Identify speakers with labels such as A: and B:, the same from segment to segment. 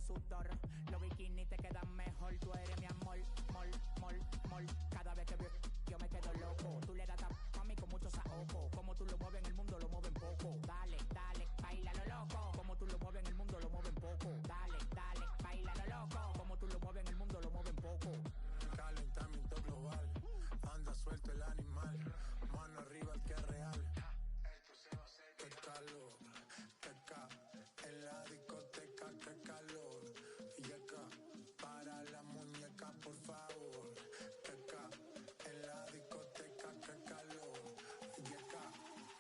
A: sudor. Los bikinis te quedan mejor, tú eres mi amor, mol, mol, mol. Cada vez que veo, yo me quedo loco. Tú le das a mí con mucho saoco. Como tú lo mueves en el mundo, lo mueven poco. Dale, dale, baila lo loco. Como tú lo mueves en el mundo, lo mueven poco. Dale, dale, baila lo loco. Como tú lo mueves en el mundo, lo mueven poco.
B: Calentamiento global, anda suelto el animal. Mano arriba el que es real. Qué calor, en la discoteca, qué calor. Y acá, para la muñeca, por favor. Acá, en la discoteca, qué calor. Y acá,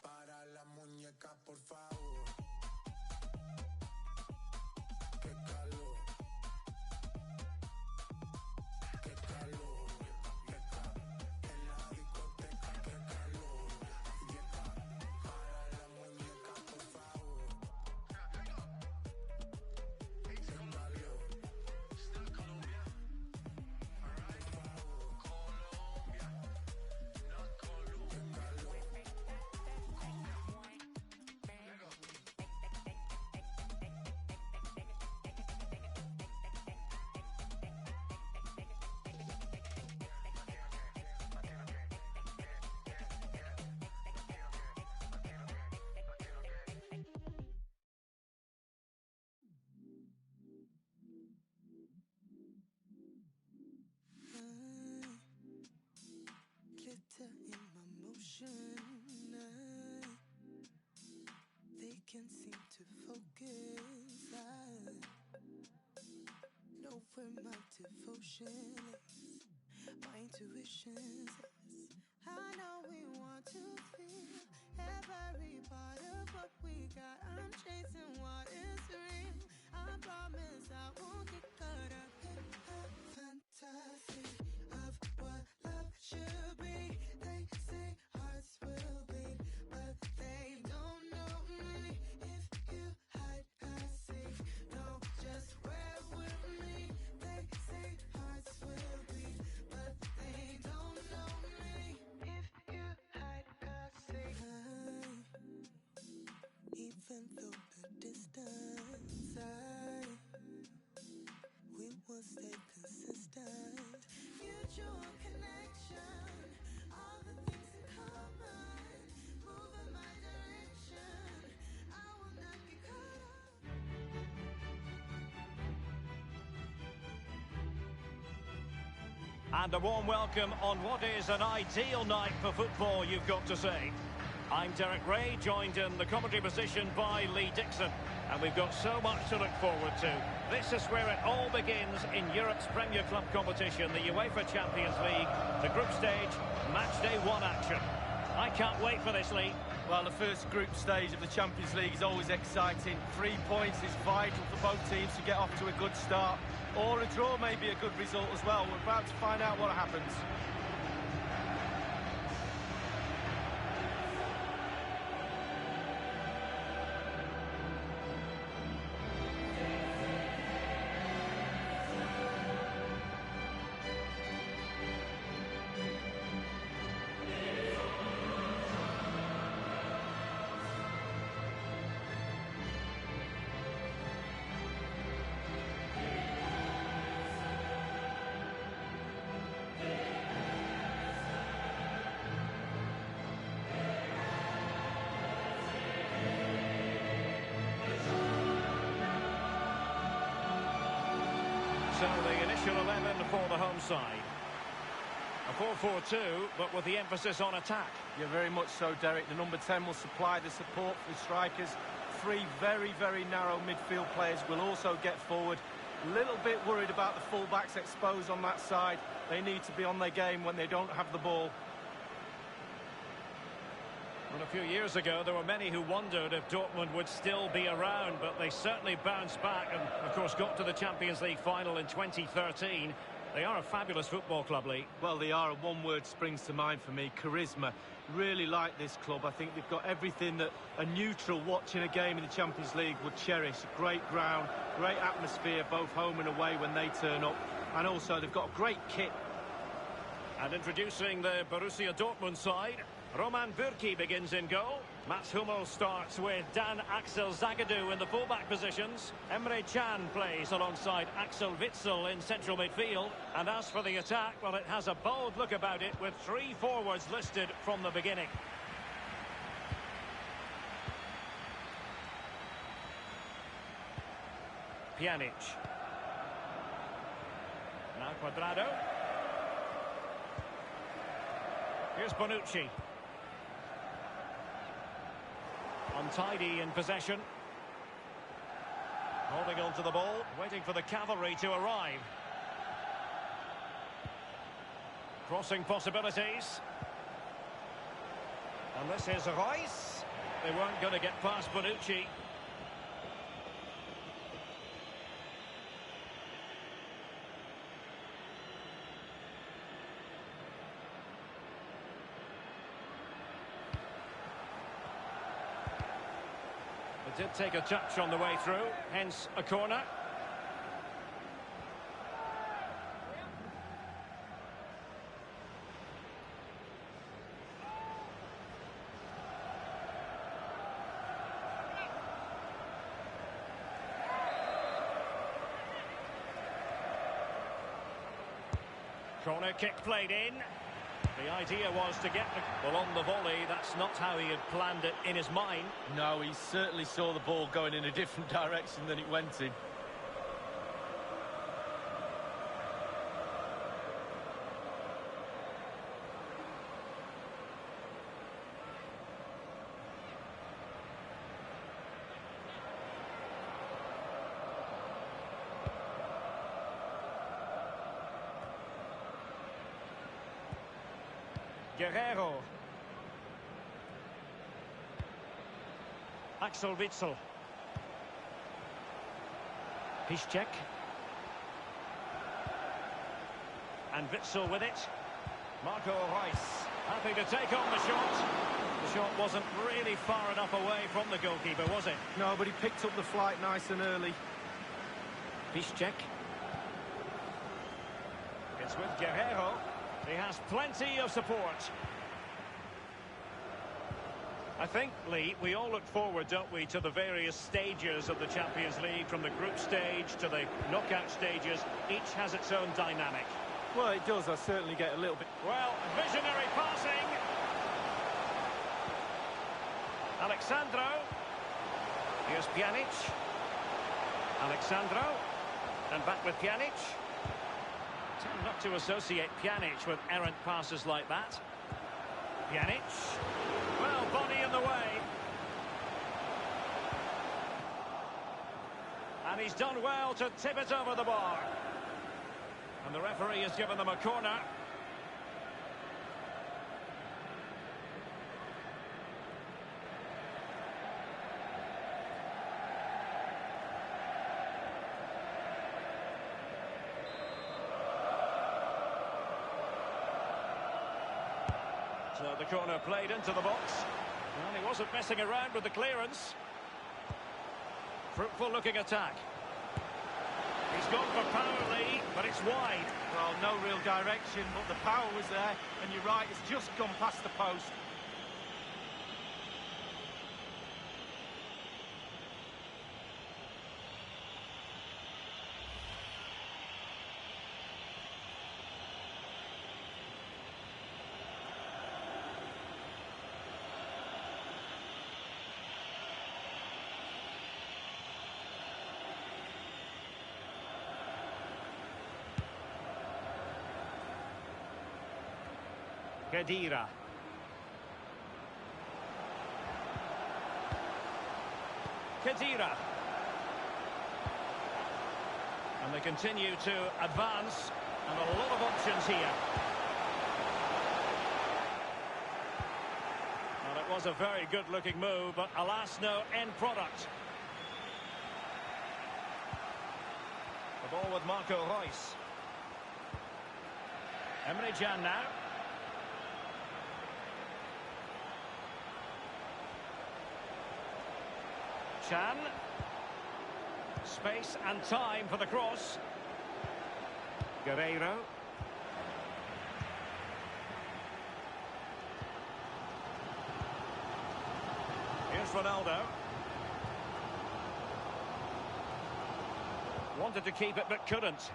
B: para la muñeca, por favor. Qué calor. Qué calor. Acá, en la discoteca, qué calor. Y acá, para la muñeca, por favor. Qué calor.
C: Glitter in my motion. They can't seem to focus. I know where my devotion is. My intuition says I know we want to feel every part of what we got. I'm chasing what is real. I promise I won't get caught up in a fantasy of what love should be. They say hearts will beat, but they don't know me. If you hide, I see. No, just wear with me. They say hearts will beat, but they don't know me. If you hide, I see. Even though the distance, we will stay consistent. Mutual connection, all the things in common. Move in my direction. I will not be caught up.
D: And a warm welcome on what is an ideal night for football, you've got to say. I'm Derek Ray, joined in the commentary position by Lee Dixon. And we've got so much to look forward to. This is where it all begins in Europe's Premier Club competition, the UEFA Champions League, the group stage, Matchday 1 action. I can't wait for this, Lee.
E: Well, the first group stage of the Champions League is always exciting. 3 points is vital for both teams to get off to a good start. Or a draw may be a good result as well. We're about to find out what happens.
D: So the initial 11 for the home side. A 4-4-2, but with the emphasis on attack.
E: Yeah, very much so, Derek. The number 10 will supply the support for the strikers. 3 very, very narrow midfield players will also get forward. A little bit worried about the full-backs exposed on that side. They need to be on their game when they don't have the ball.
D: Well, a few years ago, there were many who wondered if Dortmund would still be around, but they certainly bounced back and, of course, got to the Champions League final in 2013. They are a fabulous football club, Lee.
E: Well, they are, and one word springs to mind for me, charisma. Really like this club. I think they've got everything that a neutral watching a game in the Champions League would cherish. Great ground, great atmosphere, both home and away when they turn up. And also, they've got a great kit.
D: And introducing the Borussia Dortmund side. Roman Bürki begins in goal. Mats Hummels starts with Dan Axel Zagadou in the fullback positions. Emre Can plays alongside Axel Witsel in central midfield. And as for the attack, well, it has a bold look about it with 3 forwards listed from the beginning. Pjanic. Now Cuadrado. Here's Bonucci. Untidy in possession. Holding on to the ball, waiting for the cavalry to arrive. Crossing possibilities. And this is Reus. They weren't going to get past Bonucci. It did take a touch on the way through, hence a corner. Corner kick played in. The idea was to get the ball on the volley. That's not how he had planned it in his mind.
E: No, he certainly saw the ball going in a different direction than it went in.
D: Guerrero. Axel Witsel. Piszczek. And Witsel with it. Marco Reus. Happy to take on the shot. The shot wasn't really far enough away from the goalkeeper, was it?
E: No, but he picked up the flight nice and early.
D: Piszczek. It's with Guerrero. He has plenty of support. I think, Lee, we all look forward, don't we, to the various stages of the Champions League, from the group stage to the knockout stages. Each has its own dynamic.
E: Well, it does. I certainly get a little bit...
D: Well, visionary passing. Alexandro. Here's Pjanic. Alexandro. And back with Pjanic. Not to associate Pjanic with errant passes like that. Pjanic. Well, body in the way. And he's done well to tip it over the bar. And the referee has given them a corner. So the corner played into the box. Well, he wasn't messing around with the clearance. Fruitful looking attack. He's gone for power, Lee, but it's wide.
E: Well, no real direction, but the power was there. And you're right, it's just gone past the post.
D: Khedira. Khedira. And they continue to advance, and a lot of options here. Well, it was a very good-looking move, but alas, no end product. The ball with Marco Reus. Emre Can now. Can. Space and time for the cross. Guerrero. Here's Ronaldo. Wanted to keep it but couldn't.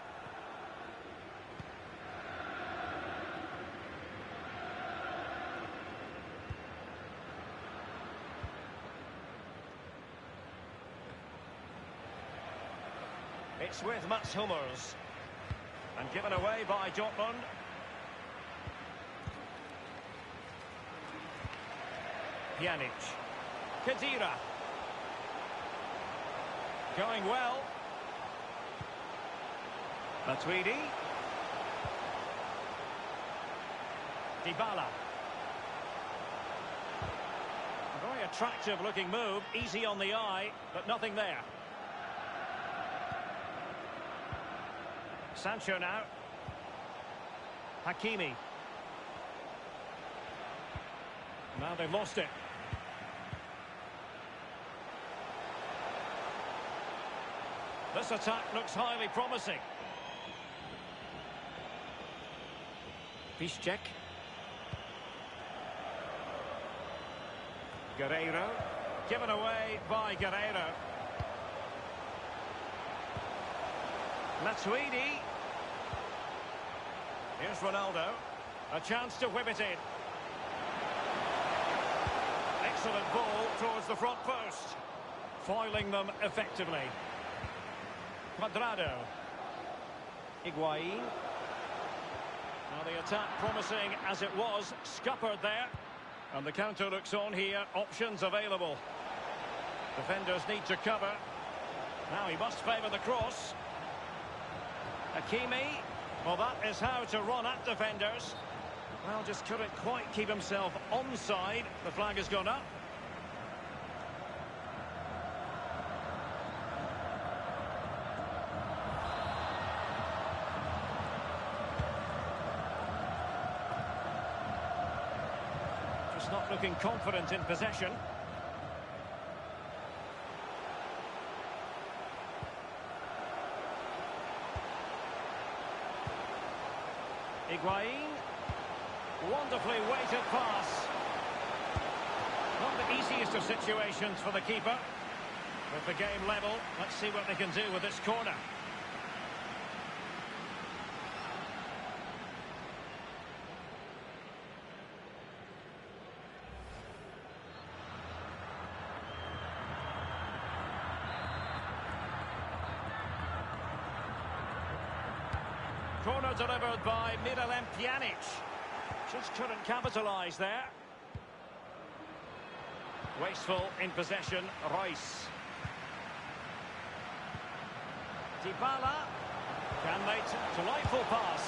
D: It's with Mats Hummels. And given away by Dortmund. Pjanic. Khedira. Going well. Matuidi. Dybala. A very attractive looking move. Easy on the eye, but nothing there. Sancho now. Hakimi. Now they've lost it. This attack looks highly promising. Piszczek. Guerreiro. Given away by Guerreiro. Matuidi. Here's Ronaldo. A chance to whip it in. Excellent ball towards the front post. Foiling them effectively. Cuadrado. Higuain. Now the attack promising as it was. Scuppered there. And the counter looks on here. Options available. Defenders need to cover. Now he must favour the cross. Hakimi. Well, that is how to run at defenders. Well, just couldn't quite keep himself onside. The flag has gone up. Just not looking confident in possession. Higuain. Wonderfully weighted pass. Not the easiest of situations for the keeper. With the game level, let's see what they can do with this corner. Corner delivered by Miralem Pjanic. Just couldn't capitalise there. Wasteful in possession, Royce. Dybala. Can they... Delightful pass.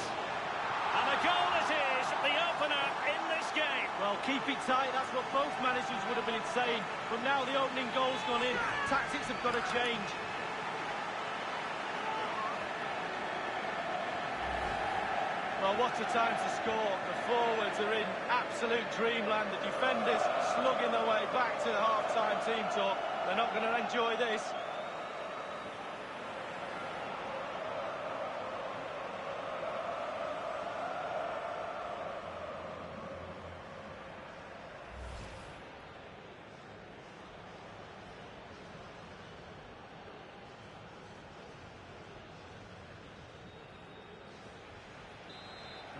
D: And a goal it is, the opener in this game.
E: Well, keep it tight, that's what both managers would have been saying. But now the opening goal's gone in. Tactics have got to change. Well, what a time to score. The forwards are in absolute dreamland. The defenders slugging their way back to the half-time team talk. They're not going to enjoy this.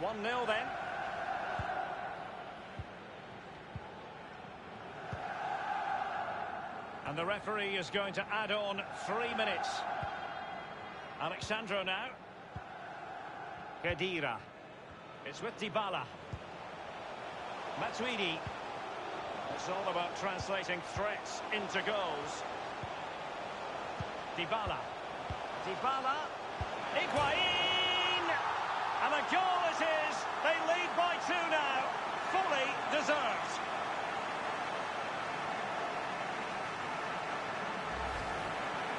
D: One 1-0 then. And the referee is going to add on 3 minutes. Alexandro now. Khedira. It's with Dybala. Matuidi. It's all about translating threats into goals. Dybala. Dybala. Higuain! And a goal it is. They lead by 2 now. Fully deserved.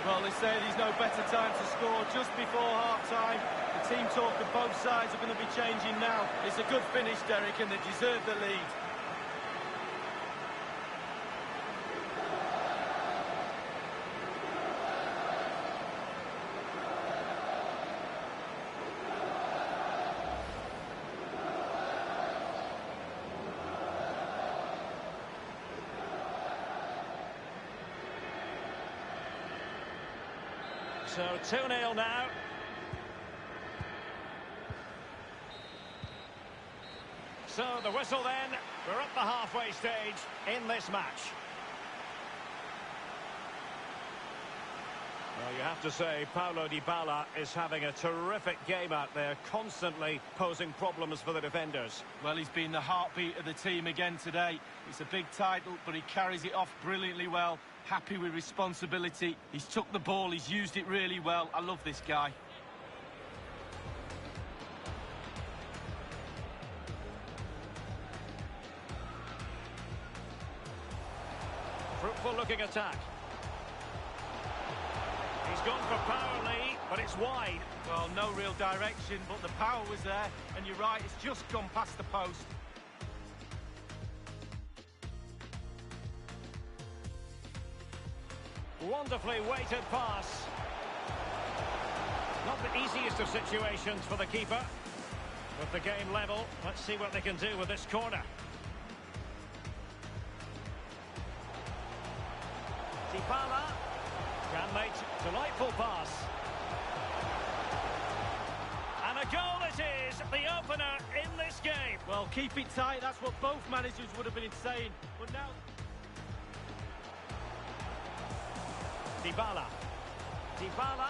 E: Well, they say there's no better time to score just before half-time. The team talk of both sides are going to be changing now. It's a good finish, Derek, and they deserve the lead.
D: So 2-0 now. So the whistle then. We're at the halfway stage in this match. Well, you have to say, Paulo Dybala is having a terrific game out there, constantly posing problems for the defenders.
E: Well, he's been the heartbeat of the team again today. It's a big title, but he carries it off brilliantly well. Happy with responsibility. He's took the ball, he's used it really well. I love this guy.
D: Fruitful looking attack. He's gone for power, Lee, but it's wide.
E: Well, no real direction, but the power was there. And you're right, it's just gone past the post.
D: Wonderfully weighted pass. Not the easiest of situations for the keeper. With the game level, let's see what they can do with this corner. Dybala. Can make delightful pass. And a goal it is, the opener in this game.
E: Well, keep it tight, that's what both managers would have been saying. But now...
D: Dybala. Dybala.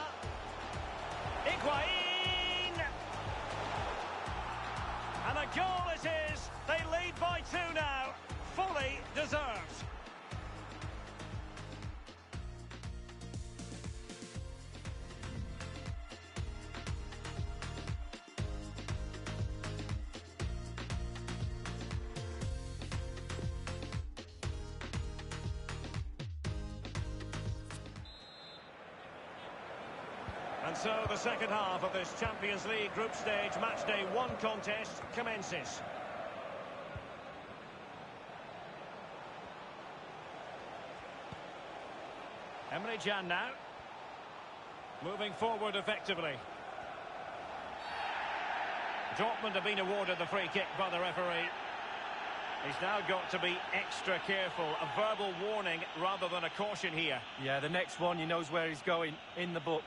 D: Higuain. And a goal it is. They lead by 2 now. Fully deserved. And so the second half of this Champions League group stage matchday 1 contest commences. Emre Can now. Moving forward effectively. Dortmund have been awarded the free kick by the referee. He's now got to be extra careful. A verbal warning rather than a caution here.
E: Yeah, the next one, he knows where he's going, in the book.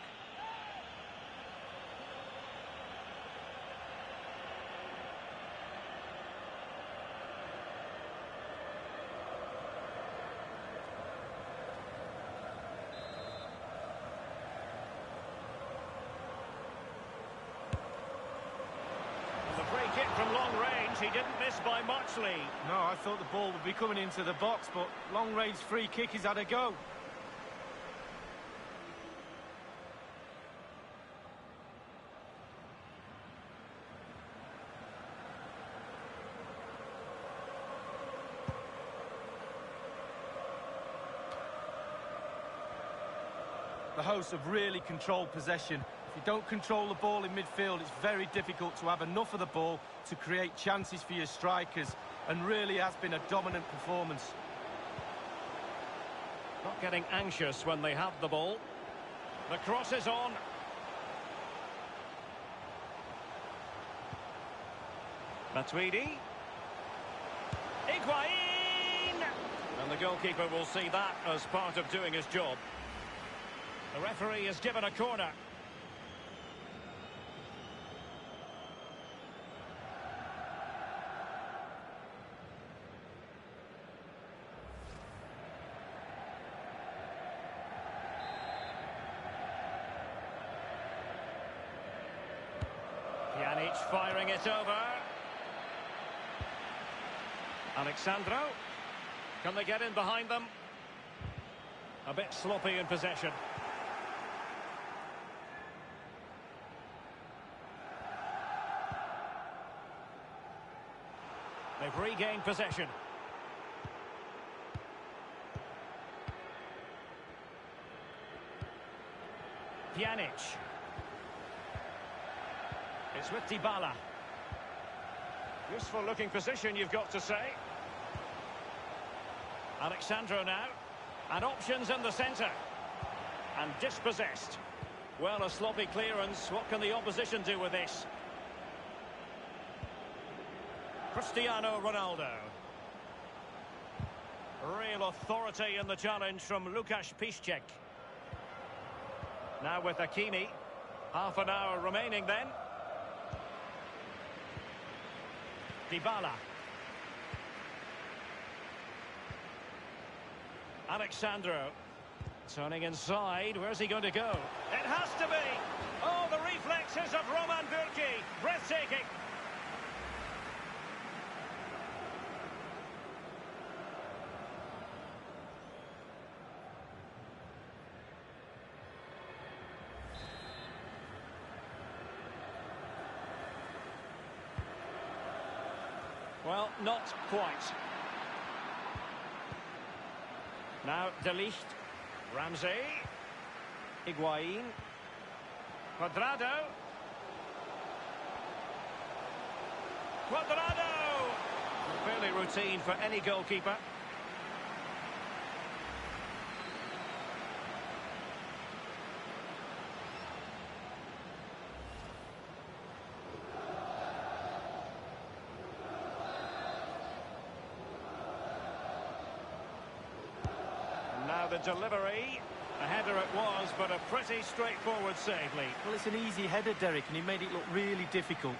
D: Free kick from long range, he didn't miss by much, Lee.
E: No, I thought the ball would be coming into the box, but long-range free kick, he's had a go. The hosts have really controlled possession. If you don't control the ball in midfield, it's very difficult to have enough of the ball to create chances for your strikers, and really has been a dominant performance.
D: Not getting anxious when they have the ball. The cross is on. Matuidi. Higuain! And the goalkeeper will see that as part of doing his job. The referee is given a corner. Pjanic firing it over. Alexandro. Can they get in behind them? A bit sloppy in possession. They've regained possession. Pjanic. It's with Dybala. Useful looking position, you've got to say. Alexandro now. And options in the centre. And dispossessed. Well, a sloppy clearance. What can the opposition do with this? Cristiano Ronaldo. Real authority in the challenge from Łukasz Piszczek. Now with Hakimi. Half an hour remaining then. Dybala. Alexandro. Turning inside. Where's he going to go? It has to be! Oh, the reflexes of Roman Bürki. Breathtaking. Well, not quite. Now, De Ligt. Ramsey. Higuain. Cuadrado. Cuadrado! Fairly routine for any goalkeeper. Now the delivery. A header it was, but a pretty straightforward save, Lee.
E: Well, it's an easy header, Derek, and he made it look really difficult.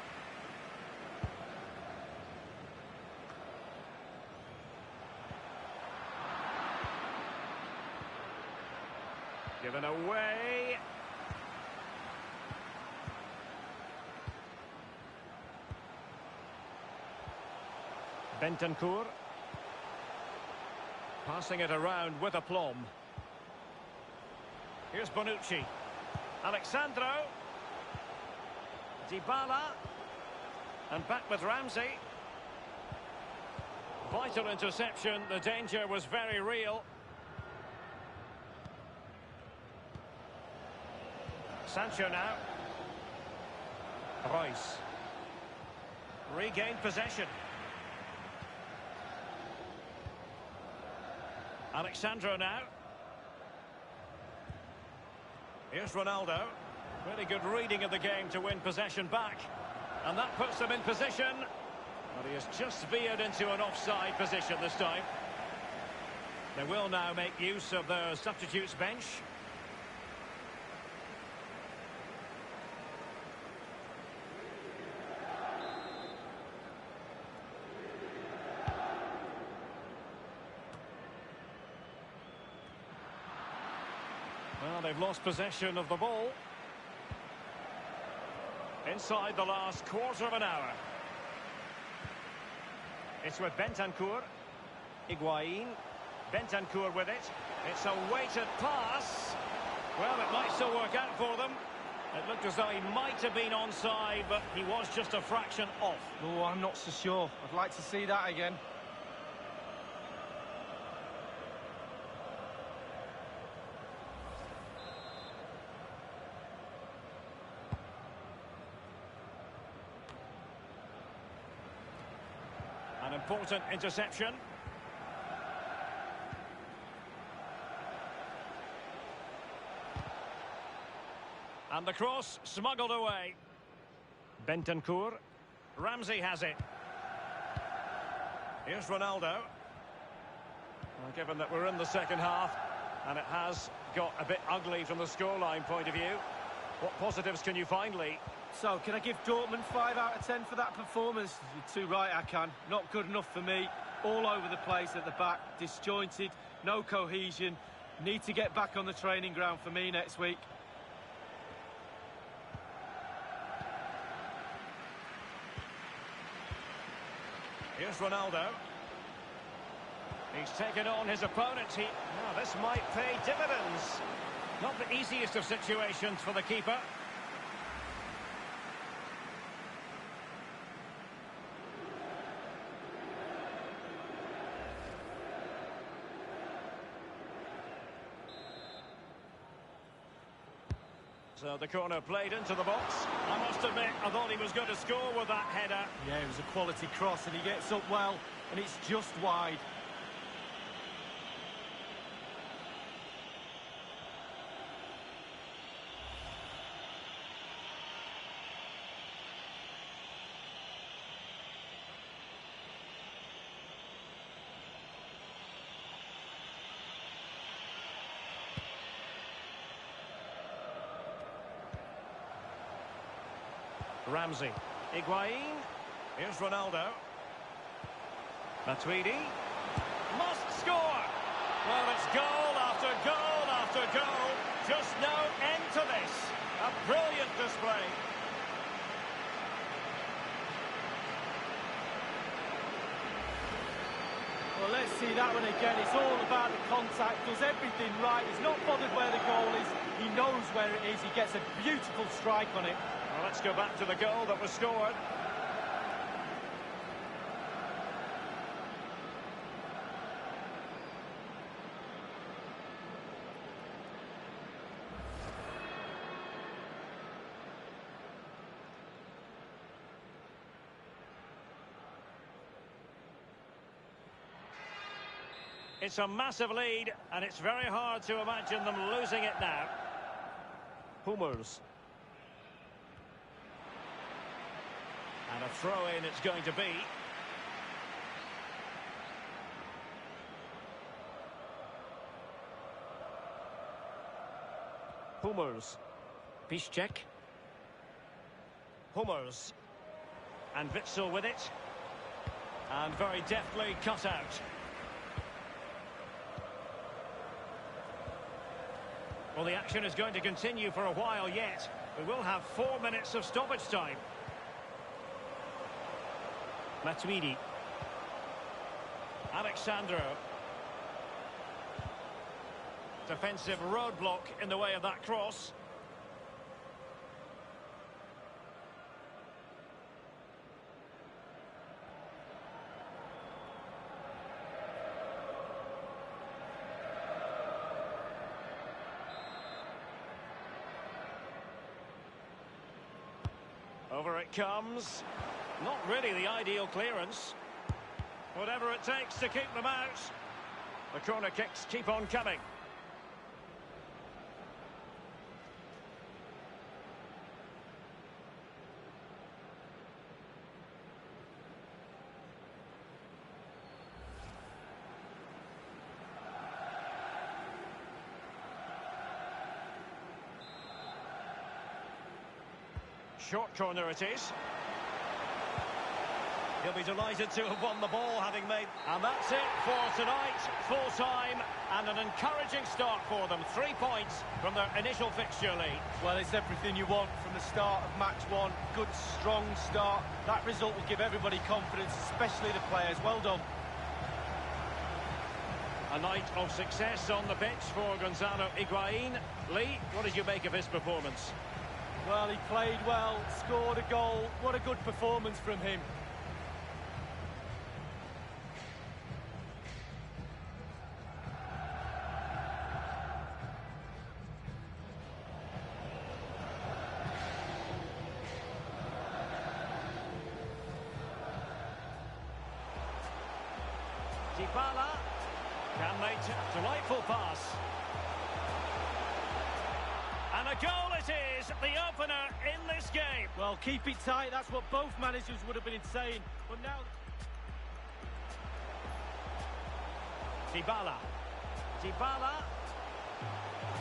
D: Given away. Bentancur. Passing it around with aplomb. Here's Bonucci. Alexandro. Dybala. And back with Ramsey. Vital interception. The danger was very real. Sancho now. Royce. Regained possession. Alexandro now. Here's Ronaldo. Really good reading of the game to win possession back. And that puts them in position. But he has just veered into an offside position this time. They will now make use of their substitutes bench. Well, they've lost possession of the ball. Inside the last quarter of an hour. It's with Bentancur. Higuain. Bentancur with it. It's a weighted pass. Well, it might still work out for them. It looked as though he might have been onside, but he was just a fraction off.
E: Oh, I'm not so sure. I'd like to see that again.
D: An important interception. And the cross smuggled away. Bentancur. Ramsey has it. Here's Ronaldo. Well, given that we're in the second half, and it has got a bit ugly from the scoreline point of view, what positives can you find, Lee?
E: So, can I give Dortmund 5 out of 10 for that performance? You're too right, I can. Not good enough for me. All over the place at the back. Disjointed. No cohesion. Need to get back on the training ground for me next week.
D: Here's Ronaldo. He's taken on his opponent. This might pay dividends. Not the easiest of situations for the keeper. So the corner played into the box. I must admit, I thought he was going to score with that header.
E: Yeah, it was a quality cross, and he gets up well, and it's just wide.
D: Ramsey. Higuain. Here's Ronaldo. Matuidi. Must score! Well, it's goal after goal after goal. Just no end to this. A brilliant display.
E: Well, let's see that one again. It's all about the contact. Does everything right. He's not bothered where the goal is. He knows where it is. He gets a beautiful strike on it.
D: Well, let's go back to the goal that was scored. It's a massive lead, and it's very hard to imagine them losing it now. Hummels. And a throw-in it's going to be. Hummels. Piszczek. Hummels. And Witsel with it. And very deftly cut out. Well, the action is going to continue for a while yet. We will have 4 minutes of stoppage time. Matuidi. Alexandro. Defensive roadblock in the way of that cross. Over it comes. Not really the ideal clearance. Whatever it takes to keep them out. The corner kicks keep on coming. Short corner it is. He'll be delighted to have won the ball, having made... And that's it for tonight. Full time and an encouraging start for them. 3 points from their initial fixture lead.
E: Well, it's everything you want from the start of match one. Good, strong start. That result will give everybody confidence, especially the players. Well done.
D: A night of success on the pitch for Gonzalo Higuain. Lee, what did you make of his performance?
E: Well, he played well, scored a goal. What a good performance from him.
D: Dybala. Can they... Delightful pass. And a goal it is, the opener in this game.
E: Well, keep it tight, that's what both managers would have been saying. But now...
D: Dybala. Dybala.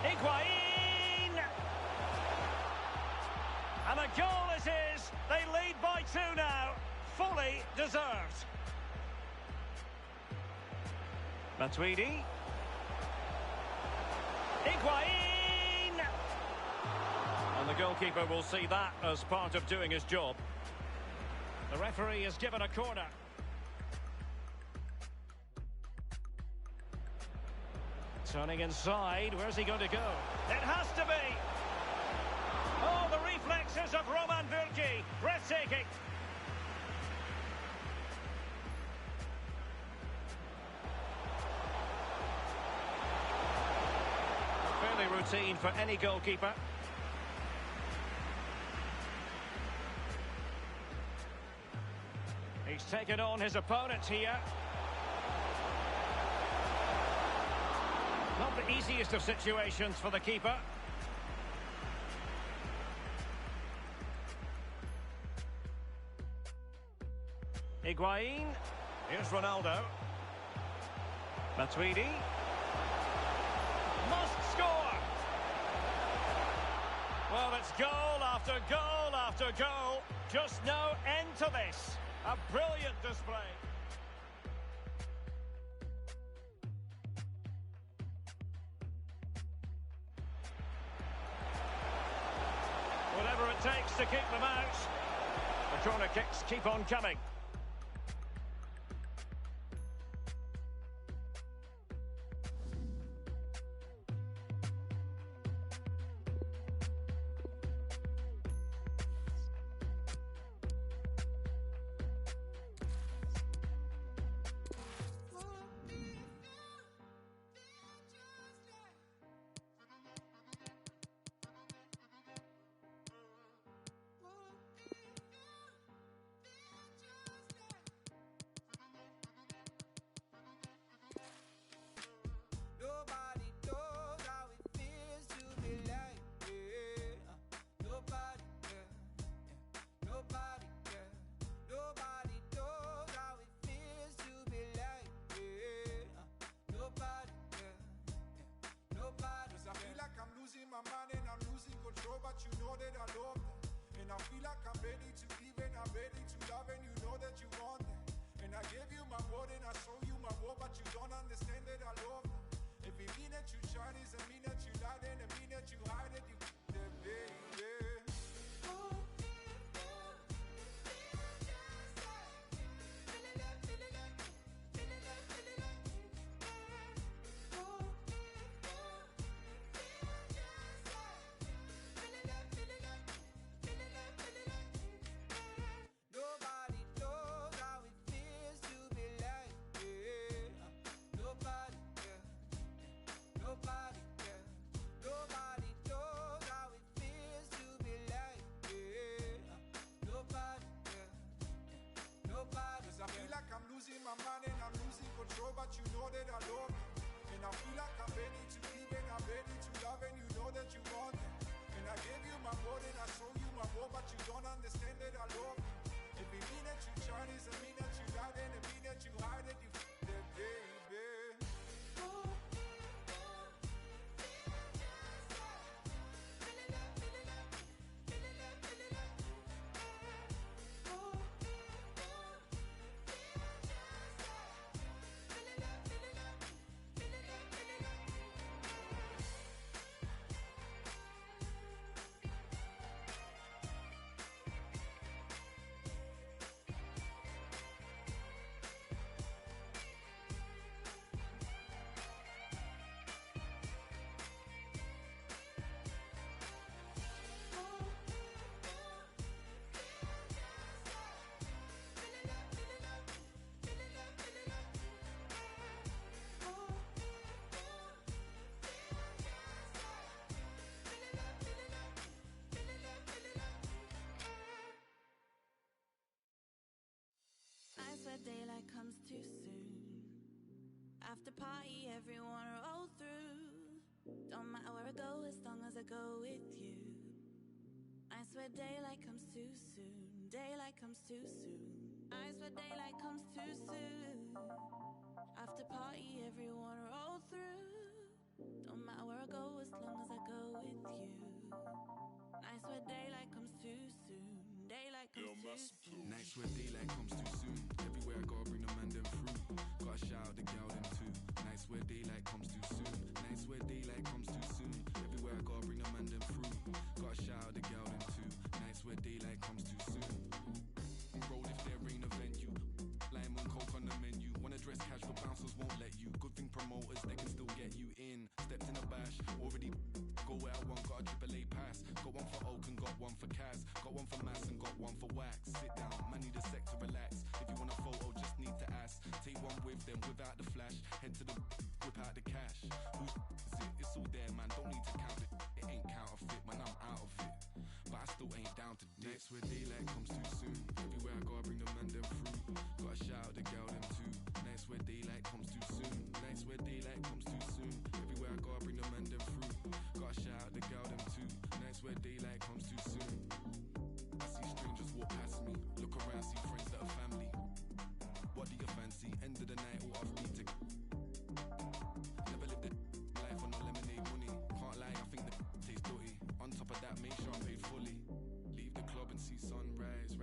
D: Higuain! And a goal it is. They lead by 2 now. Fully deserved. Matuidi. Higuain! And the goalkeeper will see that as part of doing his job. The referee has given a corner. Turning inside, where's he going to go? It has to be! Oh, the reflexes of Roman Virgi, breathtaking! Fairly routine for any goalkeeper. He's taken on his opponent here. Not the easiest of situations for the keeper. Higuain. Here's Ronaldo. Matuidi. Must score! Well, it's goal after goal after goal. Just no end to this. A brilliant display. Whatever it takes to keep them out. The corner kicks keep on coming.
C: Nobody knows how it feels to be like, nobody, nobody, nobody knows how it feels to be like, nobody, nobody. 'Cause I feel like I'm losing my mind and I'm losing control, but you know that I love that. And I feel like I'm ready to give and I'm ready to love, and you know that you want that. And I gave you my word and I show you my word, but you don't understand that I love that. If it mean that you try this, it mean that you lied, and it mean that you hide it, you that baby. Nobody knows how it feels to be like, nobody, nobody, nobody knows how it feels to be like, nobody, nobody. 'Cause I feel like I'm losing my mind and I'm losing control, but you know that I love it. And I feel like I'm ready to give and I'm ready to love, and you know that you want it. And I gave you my word and I show you my word, but you don't understand that I love it. If it mean that you try this, it mean that you lied, and it mean that you hide it, you that baby.
F: Nights where daylight comes too soon. After party, everyone roll through. Don't matter where I go, as long as I go with you. Nights where daylight comes too soon. Daylight comes too soon. Nights where daylight comes too soon. After party, everyone roll through. Don't matter where I go, as long as I go with you. Nights where daylight comes too soon. Daylight comes too soon.
G: Nights where daylight comes too soon. Everywhere I go, I bring the man them through. Gotta shout out the gal them too. Nights where daylight comes too soon. Nights where daylight comes too soon. Everywhere I go, I bring the man them through. Gotta shout out the gal them too. Nights where daylight comes too soon. Roll if there ain't a venue. Lime and coke on the menu. Wanna dress casual, bouncers won't let you. Good thing promoters, they can still get you in. Stepped in a bash, already go where I want. Got a AAA pass. Got one for Oak and got one for Kaz. Got one for Mass and got one for Wax. Sit down, man need a sec to relax. If you want a photo, just need to ask. Take one with them without the flash. Head to the whip out the cash. Who's is it? It's all there, man. Don't need to count it. It ain't counterfeit, man. I'm out of it. But I still ain't down to dip. Nights where daylight comes too soon. Everywhere I go, I bring the man them through. Gotta shout out the gal them too. Nights where daylight comes too soon. Nights where daylight comes too soon. Everywhere I go, I bring the man them through. Gotta shout out the gal them too. Nights where daylight comes too soon. I see strangers walk past me. Look around, see friends that are family. What do you fancy? End of the night, all off beat to. Never lived a life on no lemonade money. Can't lie, I think the tastes dirty. On top of that, make sure I'm paid fully. Leave the club and see sunrise.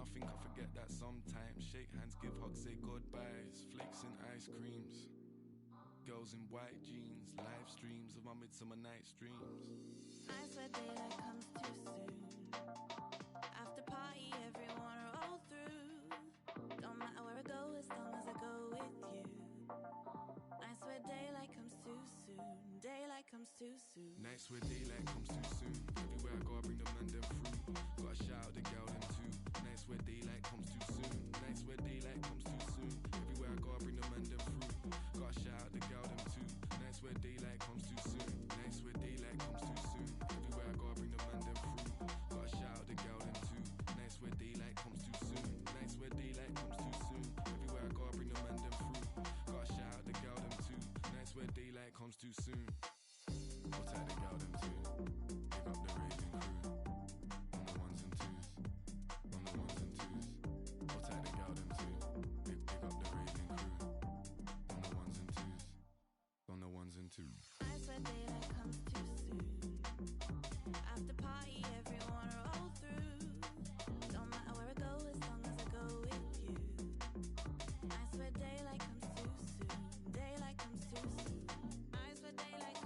G: I think I forget that sometimes. Shake hands, give hugs, say goodbyes. Flakes and ice creams. Girls in white jeans. Live streams of my midsummer night's dreams.
F: I swear daylight comes too soon. After party, everyone roll through. Don't matter where I go as long as I go with you. I swear daylight comes too soon. Daylight comes too soon.
G: Nights where daylight comes too soon. Everywhere I go, I bring the man them through. Gotta shout out the girl them too. Nights where daylight comes too soon. Nights where daylight comes too soon. Everywhere I go, I bring the man them through. Gotta shout out the girl them too. Nights where daylight comes too soon. Nights where daylight comes too soon. Everywhere I go, I bring the man them through. Gotta shout out the girl them too. Nights where daylight comes too soon. Nights where daylight comes too soon. Everywhere I go, I bring the man them through. Gotta shout out the girl them too. Nights where daylight comes too soon. I'll tag the girl them too. Pick up the raving crew. On the ones and twos. On the ones and twos. I'll tag the girl them too. Pick up the raving crew. On the ones and twos. On the ones and twos.
F: I swear daylight comes too soon. After party, everyone roll through. Don't matter where I go as long as I go with you. I swear daylight comes too soon. Daylight comes too soon. I swear daylight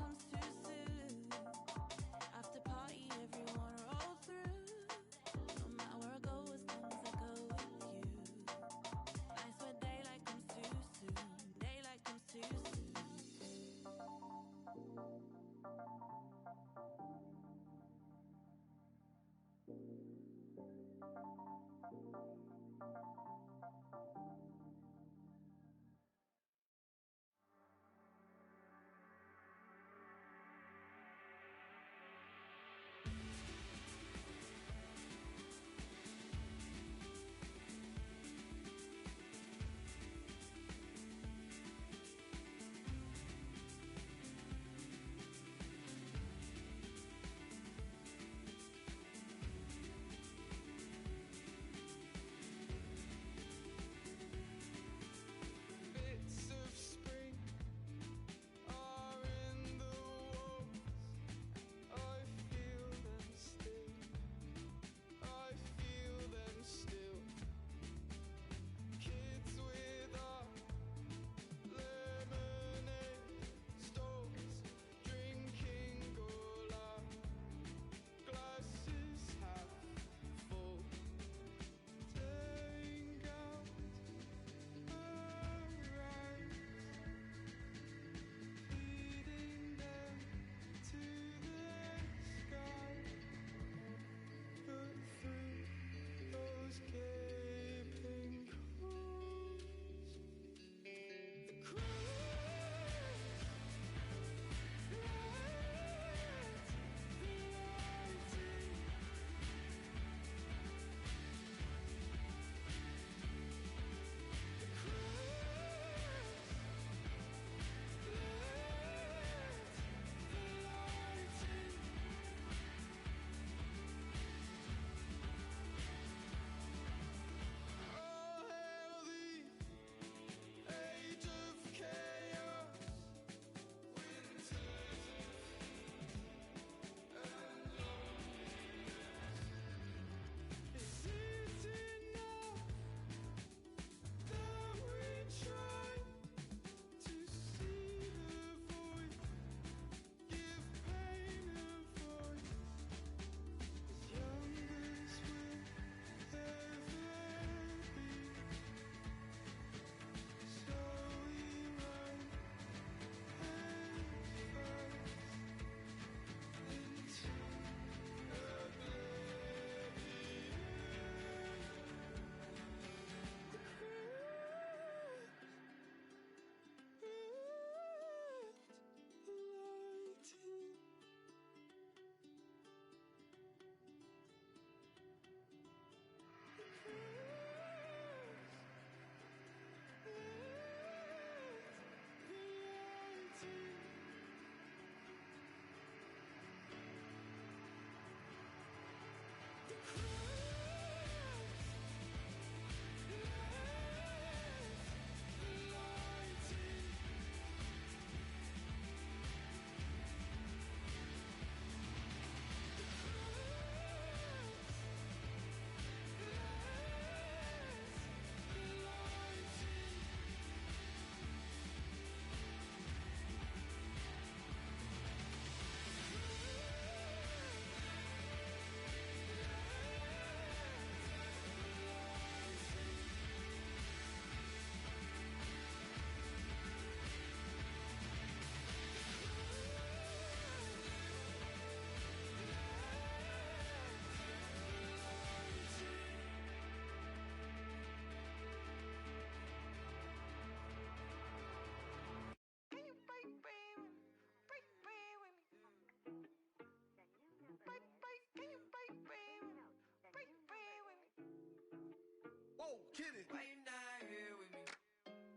H: Get it.
I: Why you not here with me?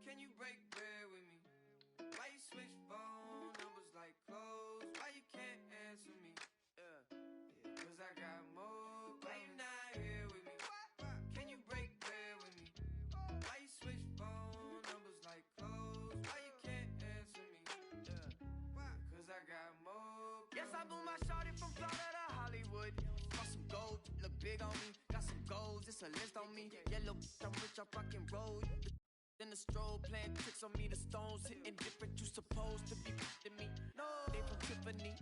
I: Can you break bread with me? Why you switch phone numbers like clothes? Why you can't answer me? Cause I got more. Why you not here with me? Can you break bread with me? Why you switch phone numbers like clothes? Why you can't answer me? Cause I got more. Yes, I blew my shorty from Florida to Hollywood. Got some gold, look big on me. Got some goals, it's a list on me. Yellow, I'm rich, I rock and roll. In the strobe, playing tricks on me. The stones hitting different, you supposed to be to me. No, they from Tiffany.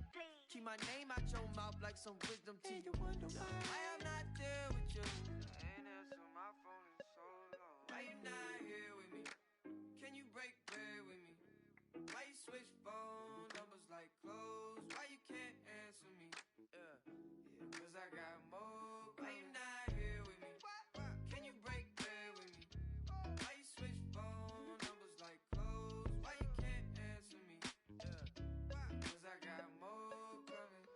I: Keep my name out your mouth like some wisdom teeth. You wonder why I am not there with you. I ain't answer my phone in so long. Why you not here with me? Can you break bread with me? Why you switch phone numbers like clothes? Why you can't answer me? Cause I got more. Why you not here with me? Can you break bread with me? Why you switch phone numbers like clothes? Why you can't answer me? Cause I got more coming.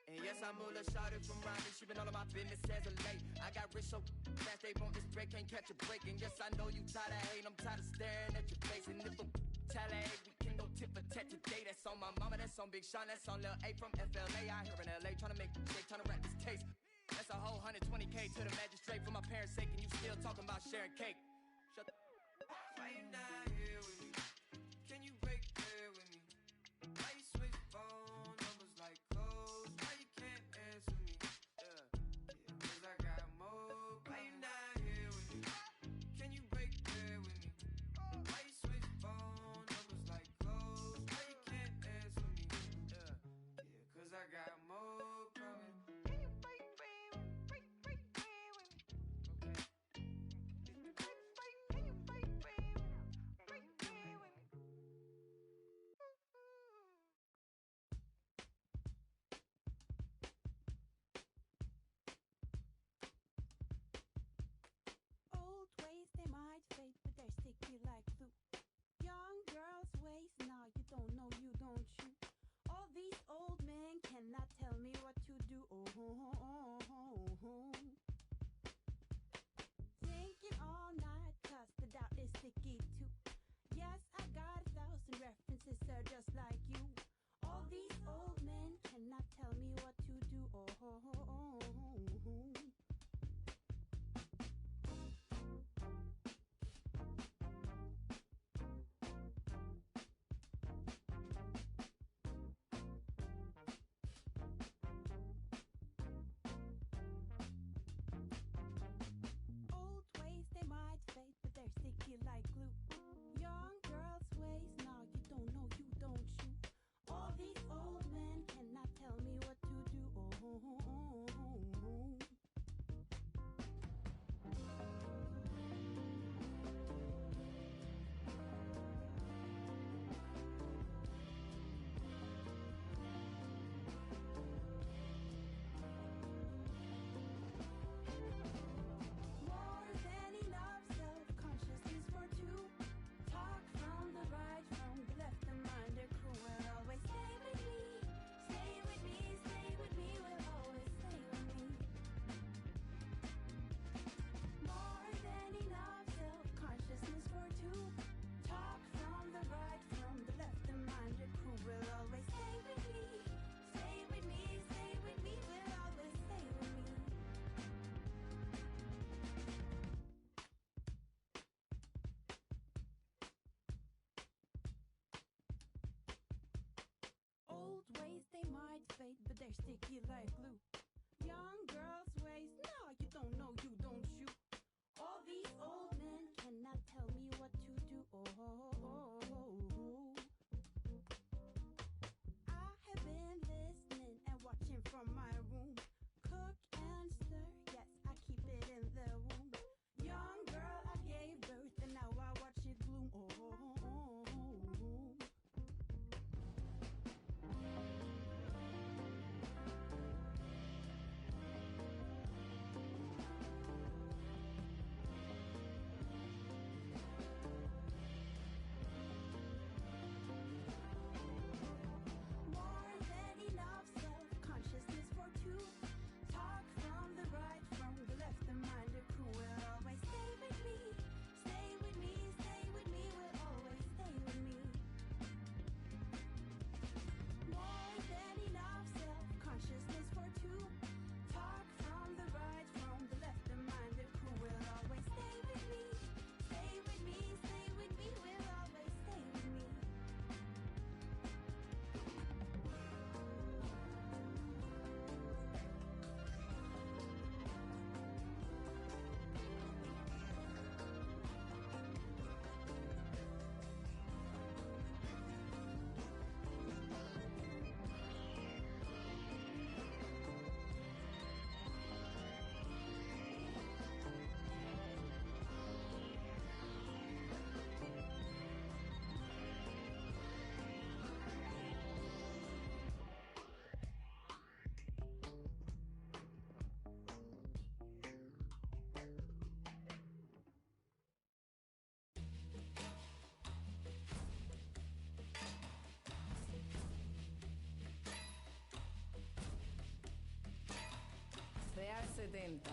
I: And yes, I'm Mula shouted from Ronnie. She been all of my business as of late. I got rich so fast they want this break, can't catch a break. And yes, I know you tired of hating, I'm tired of staring at your face. And if a tally, we can go tit for tat today. That's on my mama, that's on Big Sean, that's on Lil A from FLA. I here in LA trying to make shake, trying to rap this taste. That's a whole 120K to the magistrate for my parents' sake. And you still talking about sharing cake. Shut the Why you not here with me? Can you break bread with me? Why you switch phone numbers like clothes? Why you can't answer me? Cause I got more. Why you not here with me? Can you break bread with me? Why you switch phone numbers like clothes? Why you can't answer me? Cause I got more coming. Can you break bread with me? Break bread with me? Okay. Can you break bread with me? Break bread with me?
C: Old ways they might fade, but they're sticky like glue. Young girls' ways, now you don't know, you don't you. All these old men cannot tell me what to do. Thinking all night, 'cause the doubt is sticky too. Yes, I got 1,000 references, they're just like you. All these old men cannot tell me what to do. Old ways they might fade, but they're sticky like glue. Young girls' ways, now you don't know, you don't you. All these old men cannot tell me what to do. More than enough self-consciousness for two. Talk from the right, from the left, the mind, the crew will always stay with me. Stay with me, stay with me, will always stay with me. More than enough self-consciousness for two. Talk from the right, from the left, the mind, the crew will always stay with me. Stay with me, stay with me, will always stay with me. Old ways they might fade, but they're sticky like glue. Young girls' ways, no, you don't know, you don't you. All these old men cannot tell me what to do. I have been listening and watching from my room. Cook and stir, yes, I keep it in the womb. Young girl, I gave birth and now I watch it bloom.
H: 70.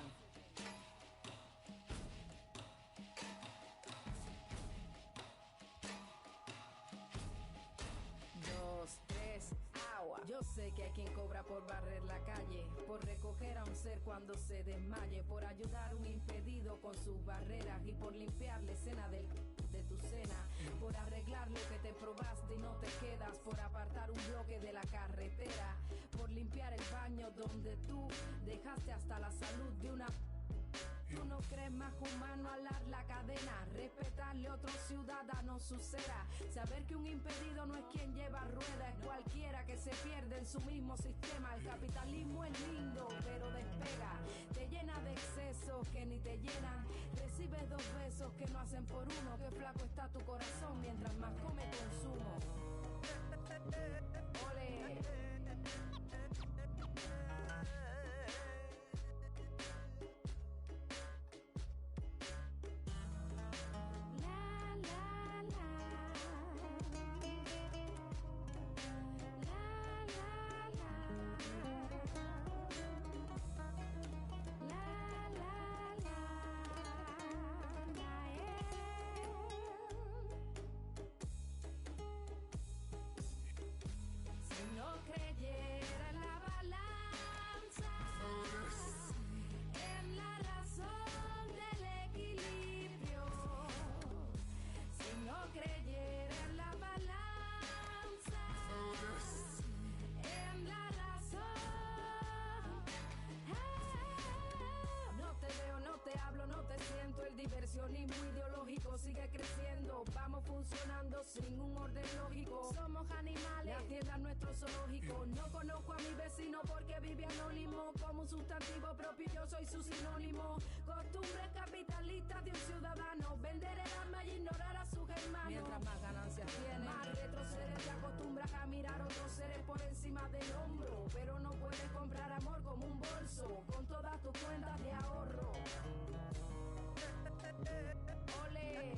H: Dos, tres, agua. Yo sé que hay quien cobra por barrer la calle, por recoger a un ser cuando se desmaye, por ayudar a un impedido con sus barreras y por limpiar la escena de tu cena, por arreglar lo que te probaste y no te quedas, por apartar un bloque de la carretera, por limpiar el baño donde tú dejaste hasta la salud de una... Tú no crees más humano alar la cadena, respetarle a otro ciudadano su cera, saber que un impedido no es quien lleva rueda, es cualquiera que se pierde en su mismo sistema. El capitalismo es lindo, pero despega, te llena de excesos que ni te llenan, recibes 2 besos que no hacen por uno, que flaco está tu corazón mientras más come consumo. Ole. Diversionismo ideológico sigue creciendo, vamos funcionando sin un orden lógico. Somos animales, la tierra es nuestro zoológico. No conozco a mi vecino porque vive anónimo, como un sustantivo propio yo soy su sinónimo. Costumbres capitalistas de un ciudadano, vender el alma y ignorar a sus hermanos. Mientras más ganancias tienes, más retrocedes, te acostumbras a mirar otros seres por encima del hombro, pero no puedes comprar amor como un bolso, con todas tus cuentas de ahorro. Ole.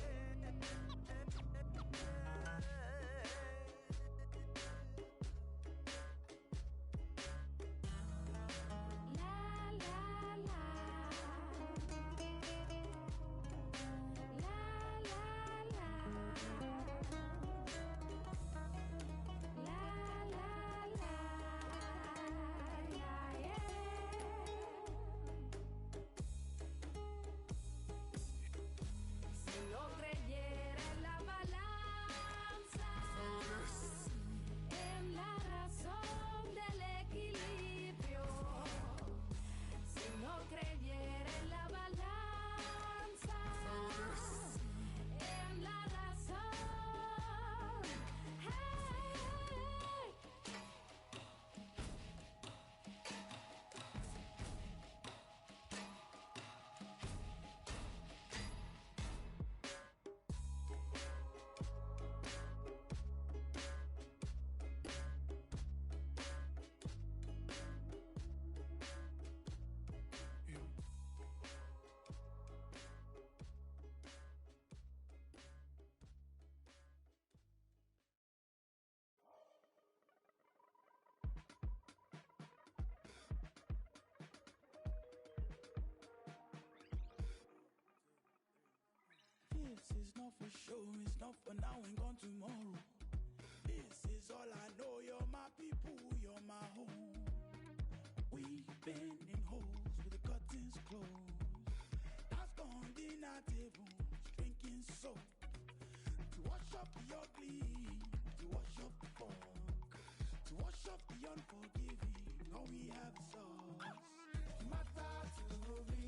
B: This is not for show, it's not for now and gone tomorrow. This is all I know, you're my people, you're my home. We've been in holes with the curtains closed. That's gone dinner tables, drinking soap. To wash up the ugly, to wash up the funk, to wash up the unforgiving, all we have is us. Matter to me.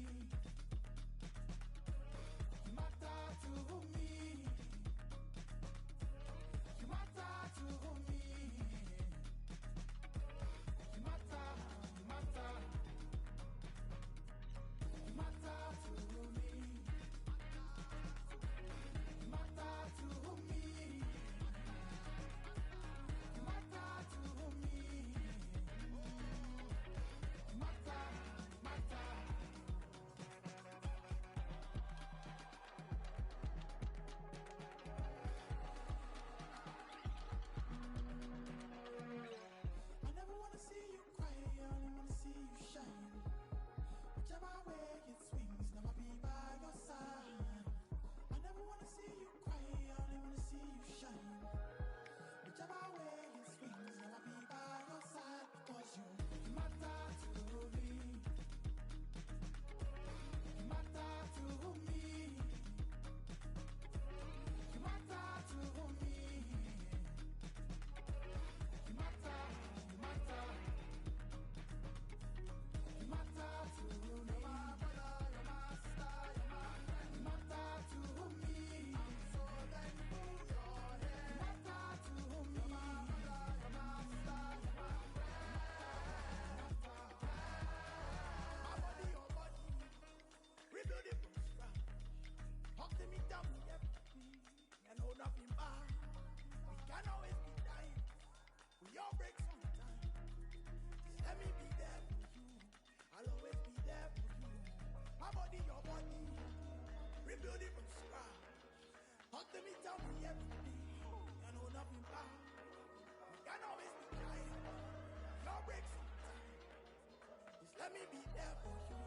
B: let me be there for you.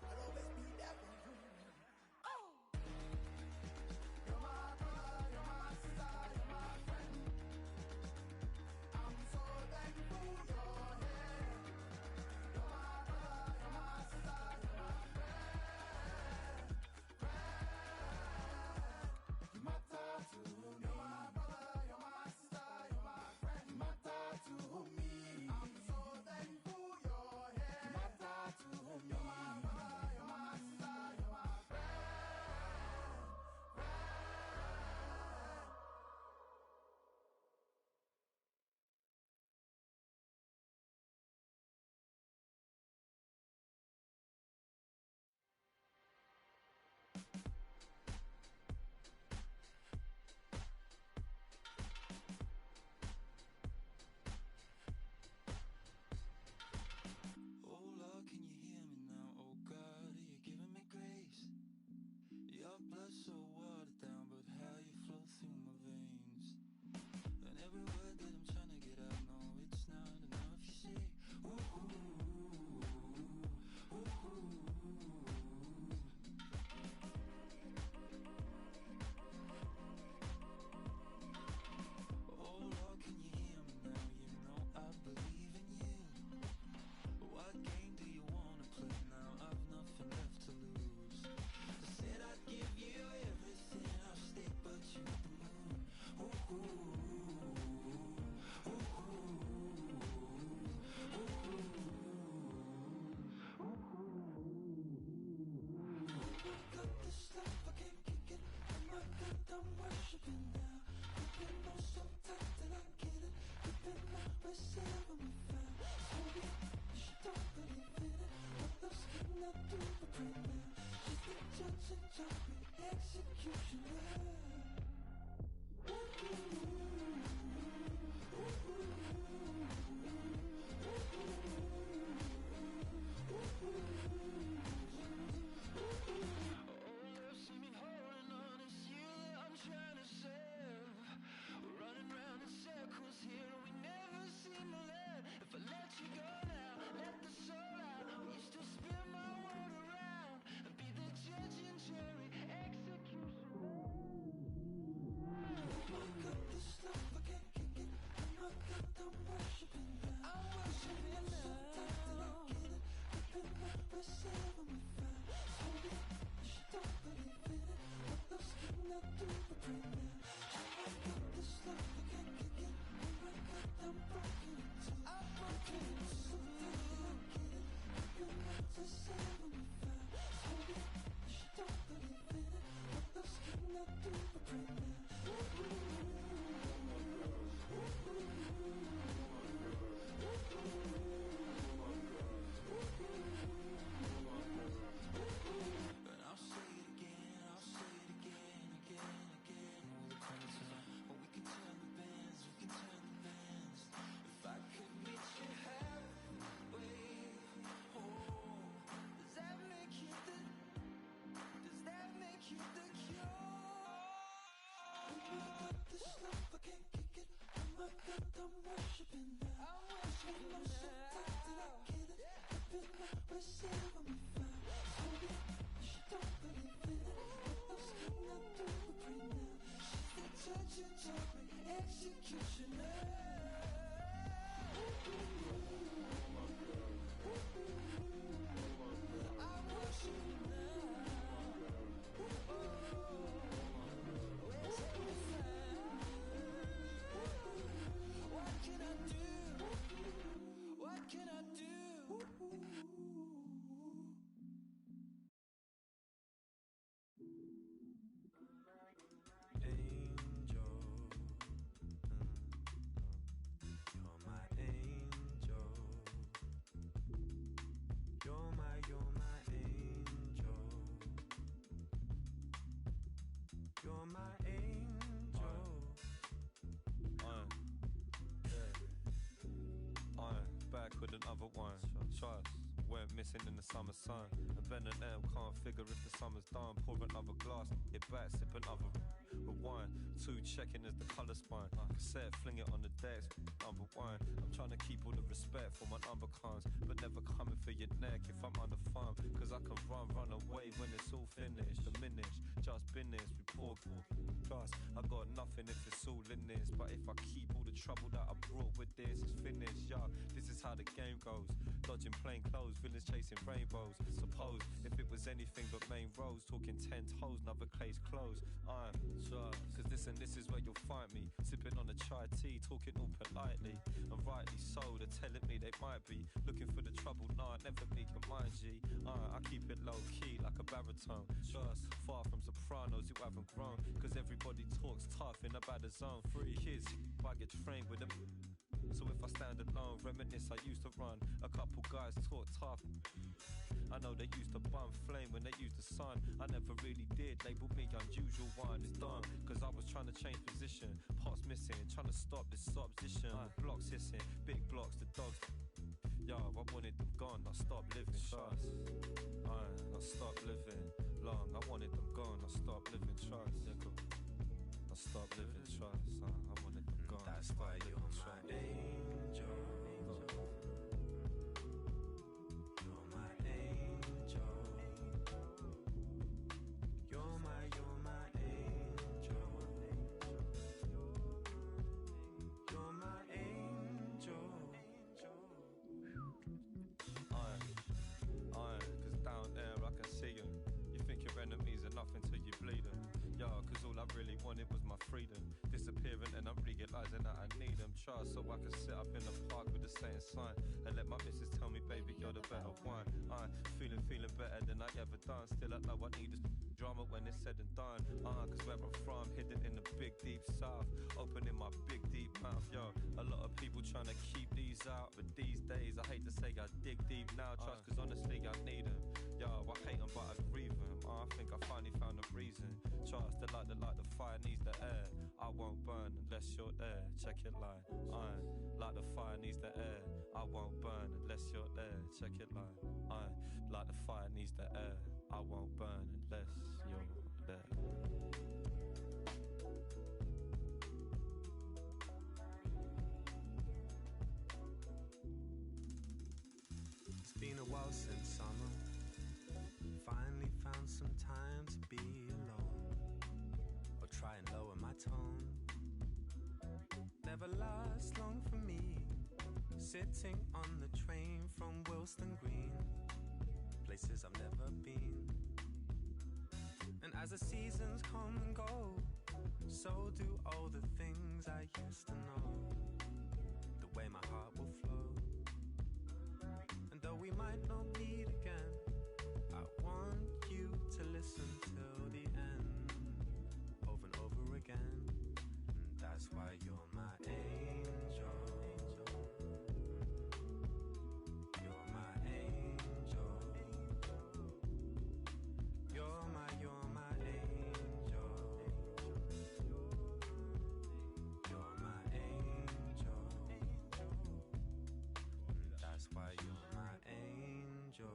B: I'll always be there for you. Oh. You're my brother, you're my sister, you're my friend. I'm so thankful you're here. You're my brother, you're my sister, you're my friend. You matter to me. You're my brother, you're my sister, you're my friend. You matter to me. I'm so thankful you're here. You matter to me. You're my brother, you're my sister, you're my friend.
G: Oh Lord, can you hear me now? Oh God, are you giving me grace? Your blood so watered down, but how you flow through my veins. And every word that I'm trying to get out, no, it's not enough. You say, ooh, ooh, ooh, ooh, ooh. Oh Lord, can you hear me now? You know I believe in you. What game do you wanna play now? I've nothing left to lose. I said I'd give you everything, I'll stay but you the moon. Ooh, ooh, ooh, ooh, got this love, I can't kick it. Oh my God, I'm worshiping now. You've been on so tight that I get it. You've been my myself when we found. So yeah, you don't believe in it. What else can I do but pray now? She's the judge and jury, executioner. See me holding on, it's you that I'm trying to serve. We're running round in circles here, we never seem to learn. If I let you go now, let the soul out, will you still spin my world around and be the judge and jury, executioner? Oh my God, this love, I can't kick it. Oh my God, I'm worshiping now. I'm worshiping now. So tight that I get it. You've been my myself when we found. So yeah, you don't believe in it. What else can I do but pray now? Oh my God, this love, I can't kick it. Oh my God, I'm broken in two. I'm broken in two. So tight that I get it. You've been my myself when we found. So yeah, you don't believe in it. What else can I do but pray now? And I'll say it again, again. All the time tonight. But we can turn the bands, If I could meet you halfway, oh, does that make you the cure? Oh my God, this love, I can't kick it. Oh my God, I'm worshiping now. I'm worshiping now. So tight that I get it. You've been my myself when we found. So yeah, you don't believe in it. What else can I do but pray now? She's the judge and jury, executioner. I worship you now. Where's everything? What can I do? What can I do? Angel, you're my angel. You're my angel. You're my angel.
J: Back with another one. Trust. Went missing in the summer sun. And Ben and M can't figure if the summer's done. Pour another glass, get back, sip another. Rewind, 2 checking as the colour spine. Cassette, fling it on the decks. number one. I'm trying to keep all the respect for my number cons, but never coming for your neck if I'm on the farm. Cause I can run away when it's all finished. Diminished, just business, report. Plus, I got nothing if it's all in this. But if I keep all the trouble that I brought with this, it's finished, yeah. This is how the game goes. Dodging plain clothes, villains chasing rainbows. Suppose if it was anything but main roads, talking 10 toes, another case closed. Cause this is where you'll find me, sipping on a chai tea, talking all politely. And rightly so, they're telling me they might be looking for the trouble, nah, never be your mind, G. I keep it low key like a baritone. Just far from sopranos who haven't grown. Cause everybody talks tough in a bad zone. Free kids, I get trained with them. So if I stand alone, reminisce I used to run. A couple guys talk tough. I know they used to bum flame when they used the sun. I never really did, label me unusual one. It's done, cause I was trying to change position. Parts missing, trying to stop this opposition. Blocks hissing, big blocks, the dogs. Yo, I wanted them gone, I stopped living. Trust, I stopped living long. I wanted them gone, I stopped living. Trust, I stopped living. Trust, I wanted them gone.
B: That's why you're my angel. You're my angel. You're my angel. You're my angel.
J: Cause down there I can see you. You think your enemies are nothing till you bleed them. Yo, cause all I really wanted was my freedom. Disappearing and I'm realizing that I need them. Trust so I can sit up in the park with the same sign and let my missus tell me, baby, you're the better one. I'm feeling better than I ever done. Still I know I need this drama when it's said and done. Cause where I'm from, hidden in the big deep south, opening my big deep mouth. Yo, a lot of people trying to keep these out, but these days I hate to say I dig deep now. Trust cause honestly I need them. Yo, I hate them but I grieve them. I think I finally found a reason. Trust that like the fire needs the air. I won't burn unless you're there. Check it line. Like the fire needs the air. I won't burn unless you're there. Check it line. Like the fire needs the air. I won't burn unless you're there.
B: It's been a while since summer. Finally found some time to be alone, or try and lower my tone. Never lasts long for me, sitting on the train from Wilston Green, places I've never been. And as the seasons come and go, so do all the things I used to know. The way my heart will flow. And though we might not meet again, I want you to listen till the end, over and over again. And that's why you're my angel. You're my angel. You're my angel. You're my angel. And that's why you're my angel.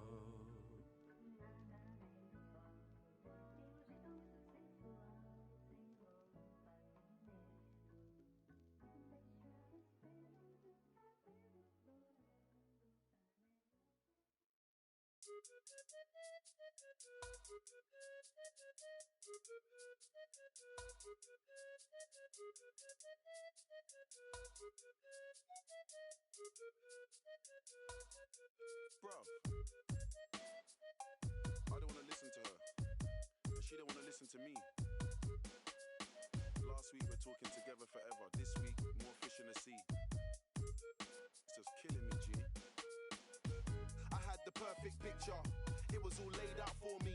K: Bruv, I don't wanna listen to her, but she don't wanna listen to me. Last week we're talking together forever. This week, more fish in the sea. It's just killing me, G. I had the perfect picture, it was all laid out for me.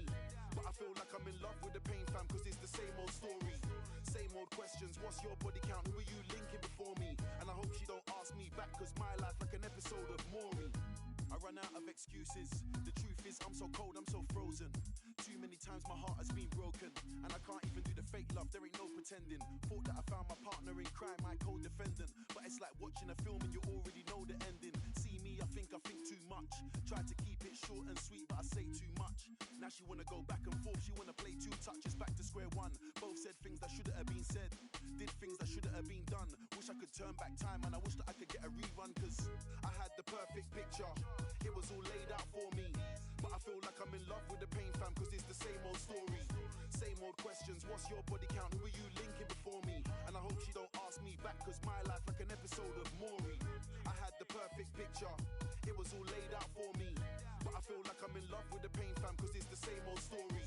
K: But I feel like I'm in love with the pain, fam, cause it's the same old story. Same old questions, what's your body count? Who are you linking before me? And I hope she don't ask me back, cause my life like an episode of Maury. I run out of excuses. The truth is I'm so cold, I'm so frozen. Too many times my heart has been broken, and I can't even do the fake love, there ain't no pretending. Thought that I found my partner in crime, my co-defendant. But it's like watching a film and you already know the ending. See me, I think too much. Tried to keep it short and sweet, but I say too much. Now she wanna go back and forth, she wanna play two touches, back to square one. Both said things that shouldn't have been said, did things that shouldn't have been done. Wish I could turn back time, and I wish that I could perfect picture. It was all laid out for me. But I feel like I'm in love with the pain, fam, cause it's the same old story. Same old questions, what's your body count? Who are you linking before me? And I hope she don't ask me back, cause my life like an episode of Maury. I had the perfect picture, it was all laid out for me. But I feel like I'm in love with the pain, fam, cause it's the same old story.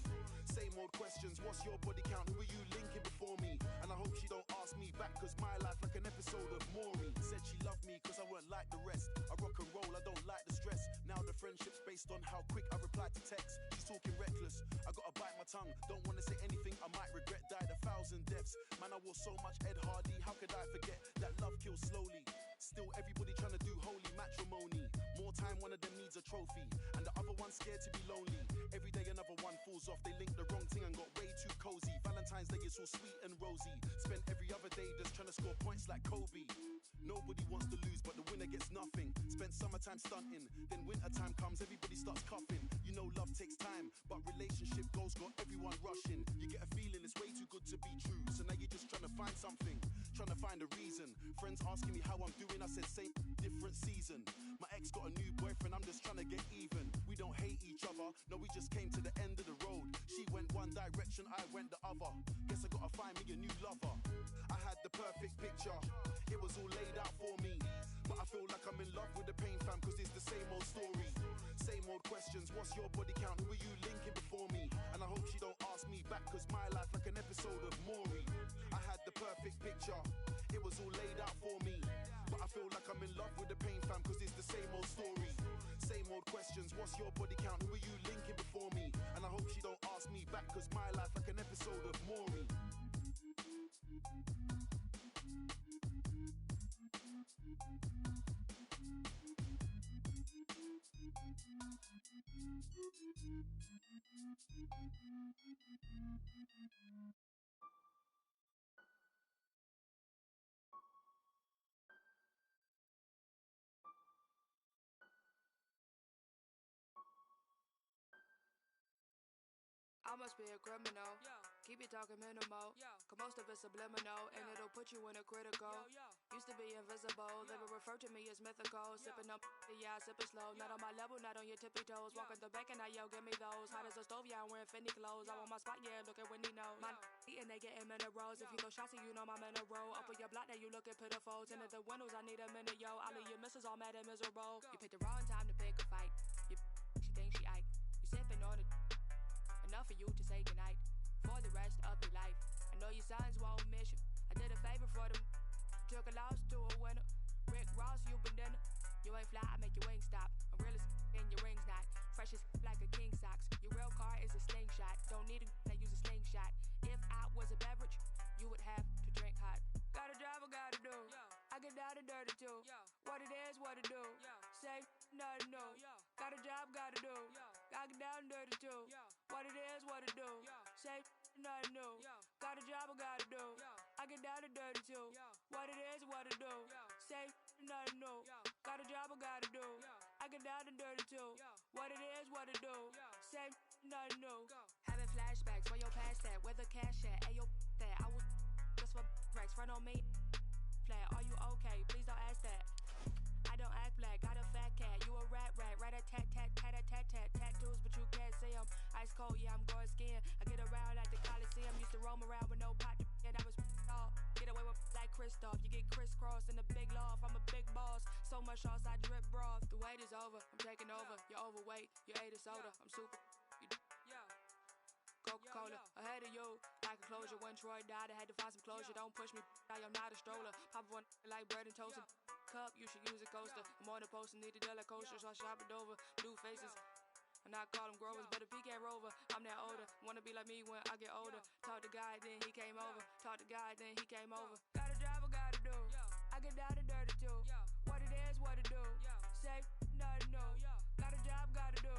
K: Same old questions, what's your body count? Who are you linking before me? And I hope she don't ask me back, cause my life like an episode of Maury. Said she loved me cause I weren't like the rest. I rock and roll, I don't like the stress. Now the friendship's based on how quick I reply to text. She's talking reckless, I gotta bite my tongue. Don't wanna say anything I might regret. Died 1,000 deaths. Man, I wore so much Ed Hardy. How could I forget that love kills slowly? Still everybody trying to do holy matrimony. More time one of them needs a trophy, and the other one's scared to be lonely. Every day another one falls off. They linked the wrong thing and got way too cozy. Valentine's Day is all sweet and rosy. Spent every other day just trying to score points like Kobe. Nobody wants to lose, but the winner gets nothing. Spent summertime stunting, then wintertime comes, everybody starts cuffing. You know love takes time, but relationship goals got everyone rushing. You get a feeling it's way too good to be true, so now you're just trying to find something, trying to find a reason. Friends asking me how I'm doing, I said same, different season. My ex got a new boyfriend, I'm just trying to get even. We don't hate each other, no, we just came to the end of the road. She went one direction, I went the other. Guess I gotta find me a new lover. I had the perfect picture, it was all laid out for me. But I feel like I'm in love with the pain, fam, cause it's the same old story. Same old questions, what's your body count? Who are you linking before me? And I hope she don't ask me back, cause my life like an episode of Maury. I had the perfect picture, it was all laid out for me. But I feel like I'm in love with the pain, fam, cause it's the same old story. Same old questions, what's your body count? Who are you linking before me? And I hope she don't ask me back, cause my life like an episode of Maury.
L: I must be a criminal. Keep it talking minimal. Cause most of it's subliminal, and it'll put you in a critical. Used to be invisible, they would refer to me as mythical. Sipping up, yeah, I sip it slow. Not on my level, not on your tippy toes. Walking the back and I yell, give me those. Hot as a stove, yeah, I'm wearing Fendi clothes. I want my spot, yeah, look at Wendy nose. My eating, they getting minerals. If you throw shots, you know I'm in a row. Up on your block, now you looking pitiful. Tinted the windows, I need a minute, yo. All of your misses all mad and miserable. You picked the wrong time to pick a fight. She thinks she Ike. You sipping on it. Enough for you to say goodnight for the rest of your life. I know your sons won't miss you. I did a favor for them. Took a loss to a winner. Rick Ross, you been dinner. You ain't fly, I make your wings stop. I'm real as and your rings not. Fresh as like a king socks. Your real car is a slingshot. Don't need a that use a slingshot. If I was a beverage, you would have to drink hot. Got a job I gotta do. I get down and dirty too. What it is, what it do. Say nothing new. Got a job, gotta do. I get down and dirty too. What it is, what it do. Say nothing new. Got a job, I gotta do. I get down and dirty too. What it is, what it do. Say nothing new. Got a job, I gotta do. I get down and dirty too. What it is, what it do. Say nothing new. Having flashbacks, where your past at? Where the cash at? Ayo, that I was just for racks. Front on me. Flat, are you okay? Please don't ask that. I don't act black, got a fat cat. You a rat, rat-a-tat, tat, tat-a-tat-tat. Tattoos, but you can't see them. Ice cold, yeah, I'm going skiing. I get around like the Coliseum. Used to roam around with no pot, and I was off. Get away with like Kristoff. You get crisscrossed in the big loft. I'm a big boss. So much sauce, I drip broth. The wait is over, I'm taking over. You're overweight, you ate a soda. I'm super. Coca-Cola, ahead of you, like a closure. When Troy died, I had to find some closure. Don't push me, I am not a stroller. Pop one like bread and toast. Cup, you should use a coaster. I'm on the poster, need a Della coaster, so I shop it over. New faces, and I call them growers, but if he can't rover, I'm that older. Wanna be like me when I get older. Talk to God, then he came over. Talk to God, then he came over. Got a job, I gotta do. I get down and dirty too. What it is, what it do. Say nothing new. Got a job, gotta do.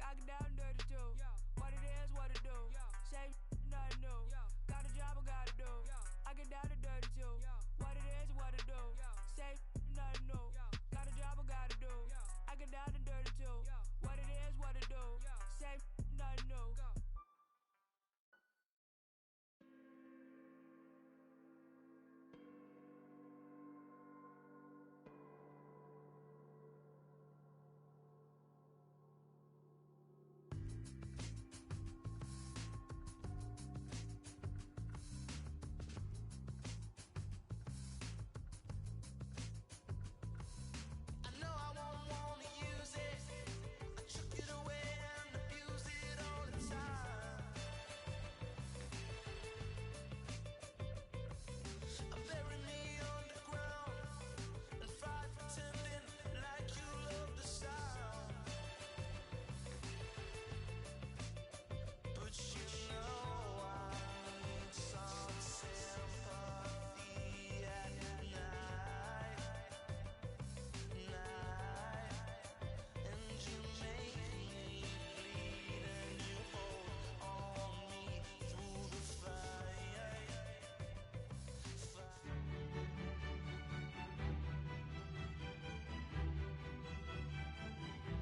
L: I get down and dirty too. What it is, what it do. Say nothing new. Got a job, I gotta do. I get down and dirty too. What it is, what it do. Say nothing new. Got a job, I gotta do. I get down and dirty too. What it is, what it do. Say nothing new.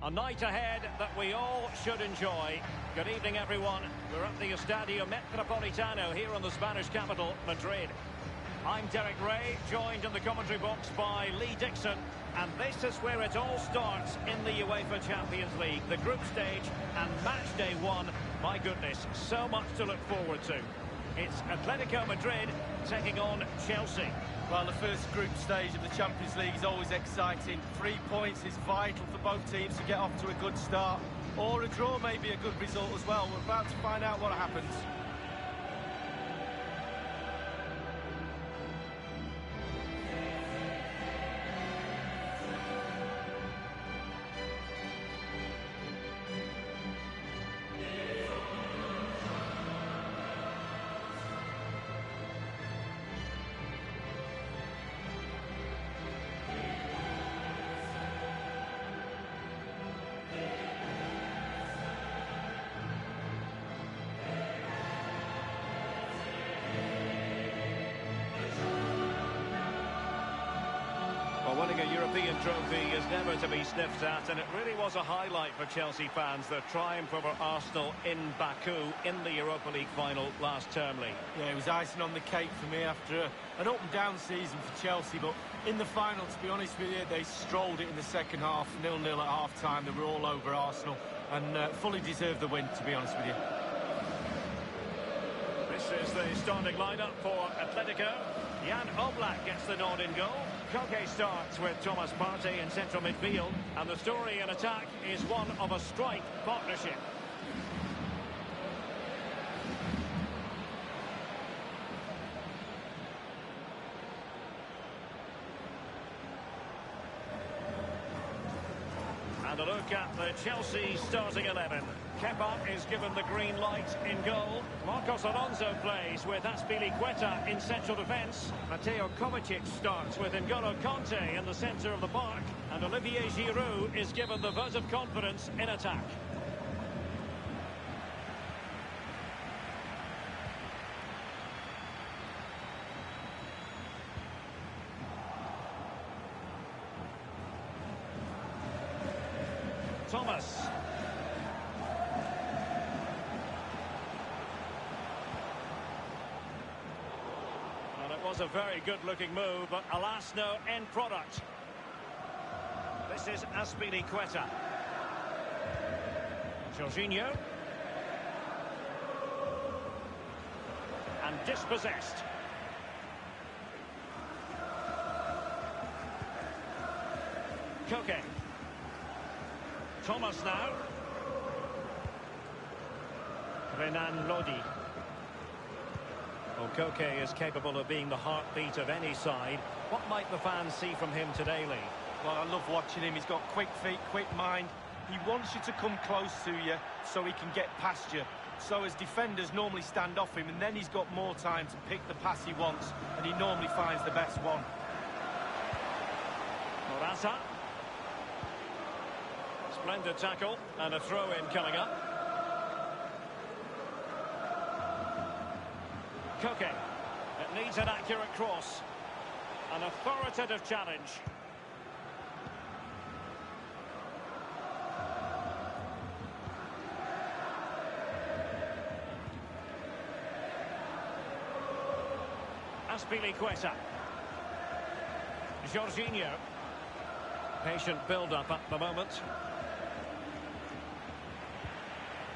D: A night ahead that we all should enjoy. Good evening, everyone. We're at the Estadio Metropolitano here in the Spanish capital, Madrid. I'm Derek Ray, joined in the commentary box by Lee Dixon. And this is where it all starts in the UEFA Champions League. The group stage and match day 1. My goodness, so much to look forward to. It's Atletico Madrid taking on Chelsea.
E: Well, the first group stage of the Champions League is always exciting. 3 points is vital for both teams to get off to a good start. Or a draw may be a good result as well. We're about to find out what happens.
D: Winning a European trophy is never to be sniffed at, and it really was a highlight for Chelsea fans, their triumph over Arsenal in Baku in the Europa League final last term, Lee.
E: Yeah, it was icing on the cake for me after an up-and-down season for Chelsea, but in the final, to be honest with you, they strolled it in the second half, 0-0 at half-time. They were all over Arsenal, and fully deserved the win, to be honest with you.
D: This is the starting lineup for Atletico. Jan Oblak gets the nod in goal. Koke starts with Thomas Partey in central midfield. And the story in attack is one of a strike partnership. And a look at the Chelsea starting 11. Kepa is given the green light in goal. Marcos Alonso plays with Azpilicueta in central defence. Mateo Kovacic starts with N'Golo Kanté in the centre of the park. And Olivier Giroud is given the vote of confidence in attack. Thomas. Well, it was a very good-looking move, but alas, no end product. This is Azpilicueta. Jorginho. And dispossessed. Koke. Thomas now. Renan Lodi. Well, Koke is capable of being the heartbeat of any side. What might the fans see from him today, Lee?
E: Well, I love watching him. He's got quick feet, quick mind. He wants you to come close to you so he can get past you. So as defenders normally stand off him, and then he's got more time to pick the pass he wants, and he normally finds the best one.
D: Morata. Splendid tackle, and a throw-in coming up. Koke. It needs an accurate cross. An authoritative challenge. Azpilicueta. Jorginho. Patient build-up at the moment.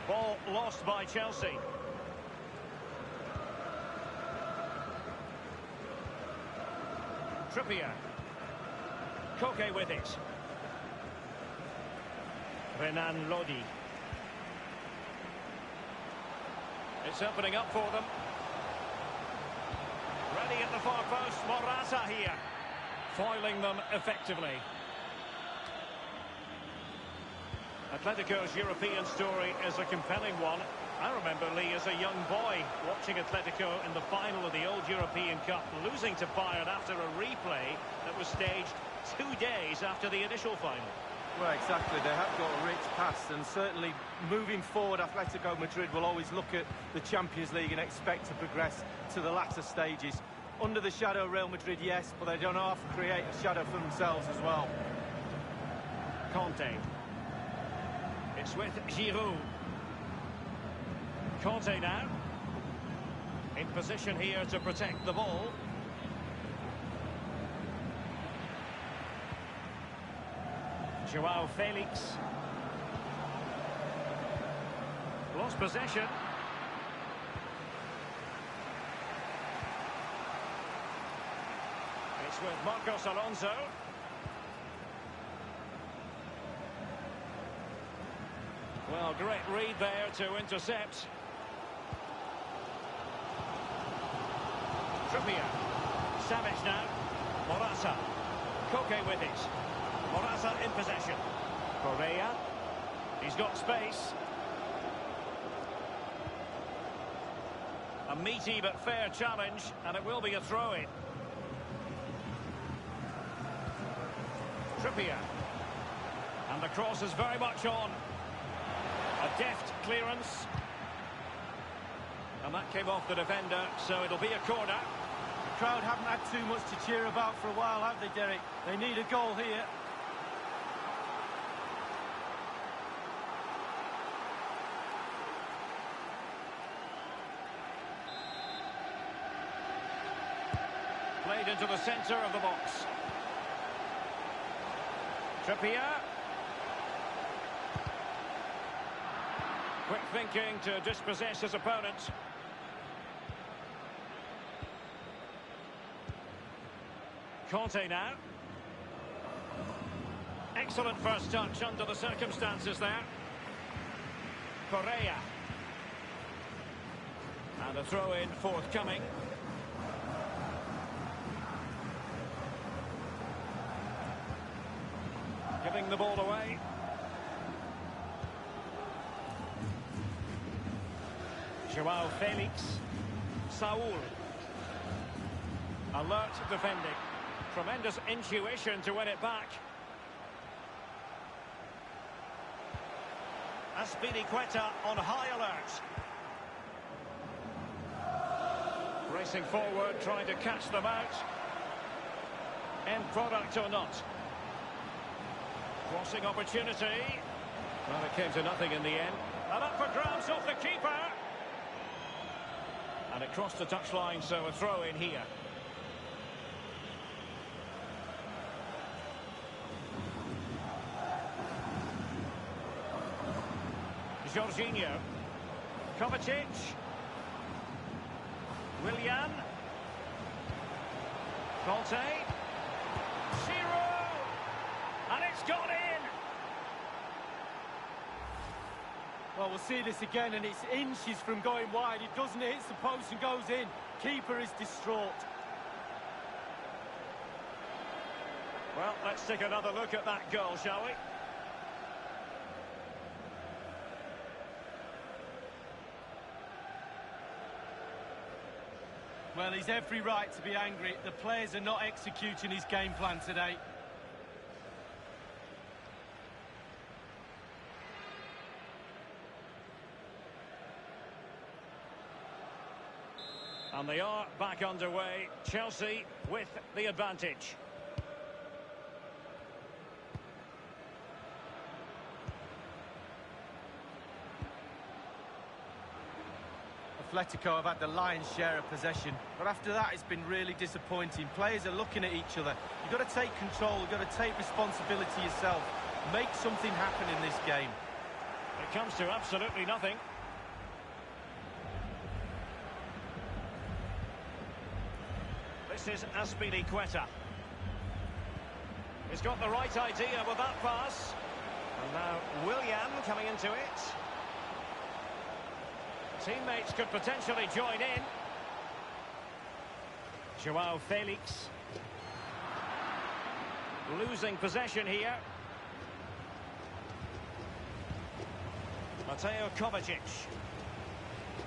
D: Ball lost by Chelsea. Trippier. Koke with it. Renan Lodi. It's opening up for them. Ready at the far post, Morata here. Foiling them effectively. Atletico's European story is a compelling one. I remember, Lee, as a young boy, watching Atletico in the final of the old European Cup, losing to Bayern after a replay that was staged 2 days after the initial final.
E: Well, exactly. They have got a rich past, and certainly moving forward, Atletico Madrid will always look at the Champions League and expect to progress to the latter stages. Under the shadow of Real Madrid, yes, but they don't often create a shadow for themselves as well.
D: Kanté. It's with Giroud. Conte now. In position here to protect the ball. Joao Felix. Lost possession. It's with Marcos Alonso. Well, great read there to intercept. Trippier. Savage now. Morata. Koke with it. Morata in possession. Correa. He's got space. A meaty but fair challenge, and it will be a throw-in. Trippier. And the cross is very much on. A deft clearance. And that came off the defender, so it'll be a corner.
E: The crowd haven't had too much to cheer about for a while, have they, Derek? They need a goal here.
D: Played into the centre of the box. Trippier. Quick thinking to dispossess his opponent. Conte now. Excellent first touch under the circumstances there. Correa. And a throw-in forthcoming. Giving the ball away. Joao Felix. Saul. Alert defending. Tremendous intuition to win it back. Azpilicueta on high alert. Racing forward, trying to catch them out. End product or not. Crossing opportunity. Well, it came to nothing in the end. And up for grabs off the keeper. And it crossed the touchline, so a throw in here. Jorginho. Kovacic. Willian. Conte. Giroud. And it's gone in.
E: Well, we'll see this again, and it's inches from going wide. It doesn't hit the post and goes in. Keeper is distraught.
D: Well, let's take another look at that goal, shall we?
E: Well, he's every right to be angry. The players are not executing his game plan today.
D: And they are back underway. Chelsea with the advantage.
E: Atletico have had the lion's share of possession, but after that it's been really disappointing. Players are looking at each other. You've got to take control, you've got to take responsibility yourself. Make something happen in this game.
D: It comes to absolutely nothing. This is Azpilicueta. He's got the right idea with that pass. And now Willian coming into it. Teammates could potentially join in. Joao Felix. Losing possession here. Mateo Kovacic.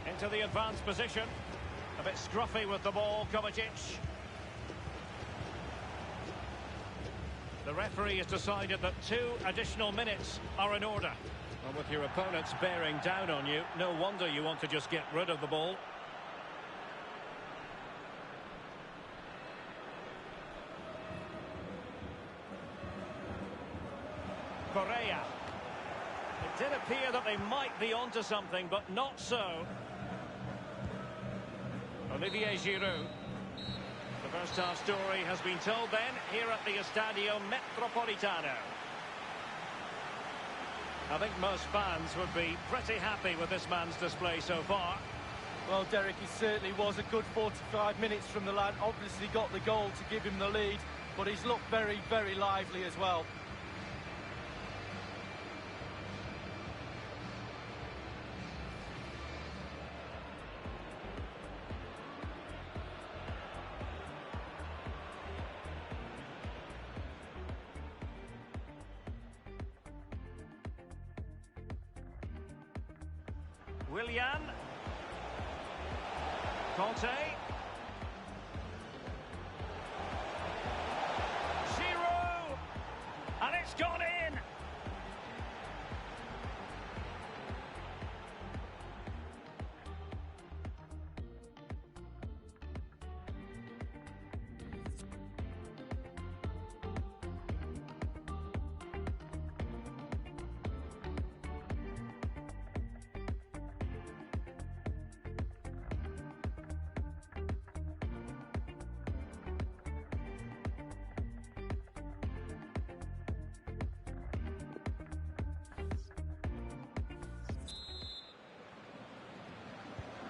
D: Into the advanced position. A bit scruffy with the ball, Kovacic. The referee has decided that 2 additional minutes are in order. And with your opponents bearing down on you, no wonder you want to just get rid of the ball. Correa. It did appear that they might be onto something, but not so. Olivier Giroud. The first half story has been told then here at the Estadio Metropolitano. I think most fans would be pretty happy with this man's display so far.
E: Well, Derek, he certainly was a good 45 minutes from the lad. Obviously got the goal to give him the lead, but he's looked very, very lively as well.
D: Willian. Conte. Giroud. And it's gone in.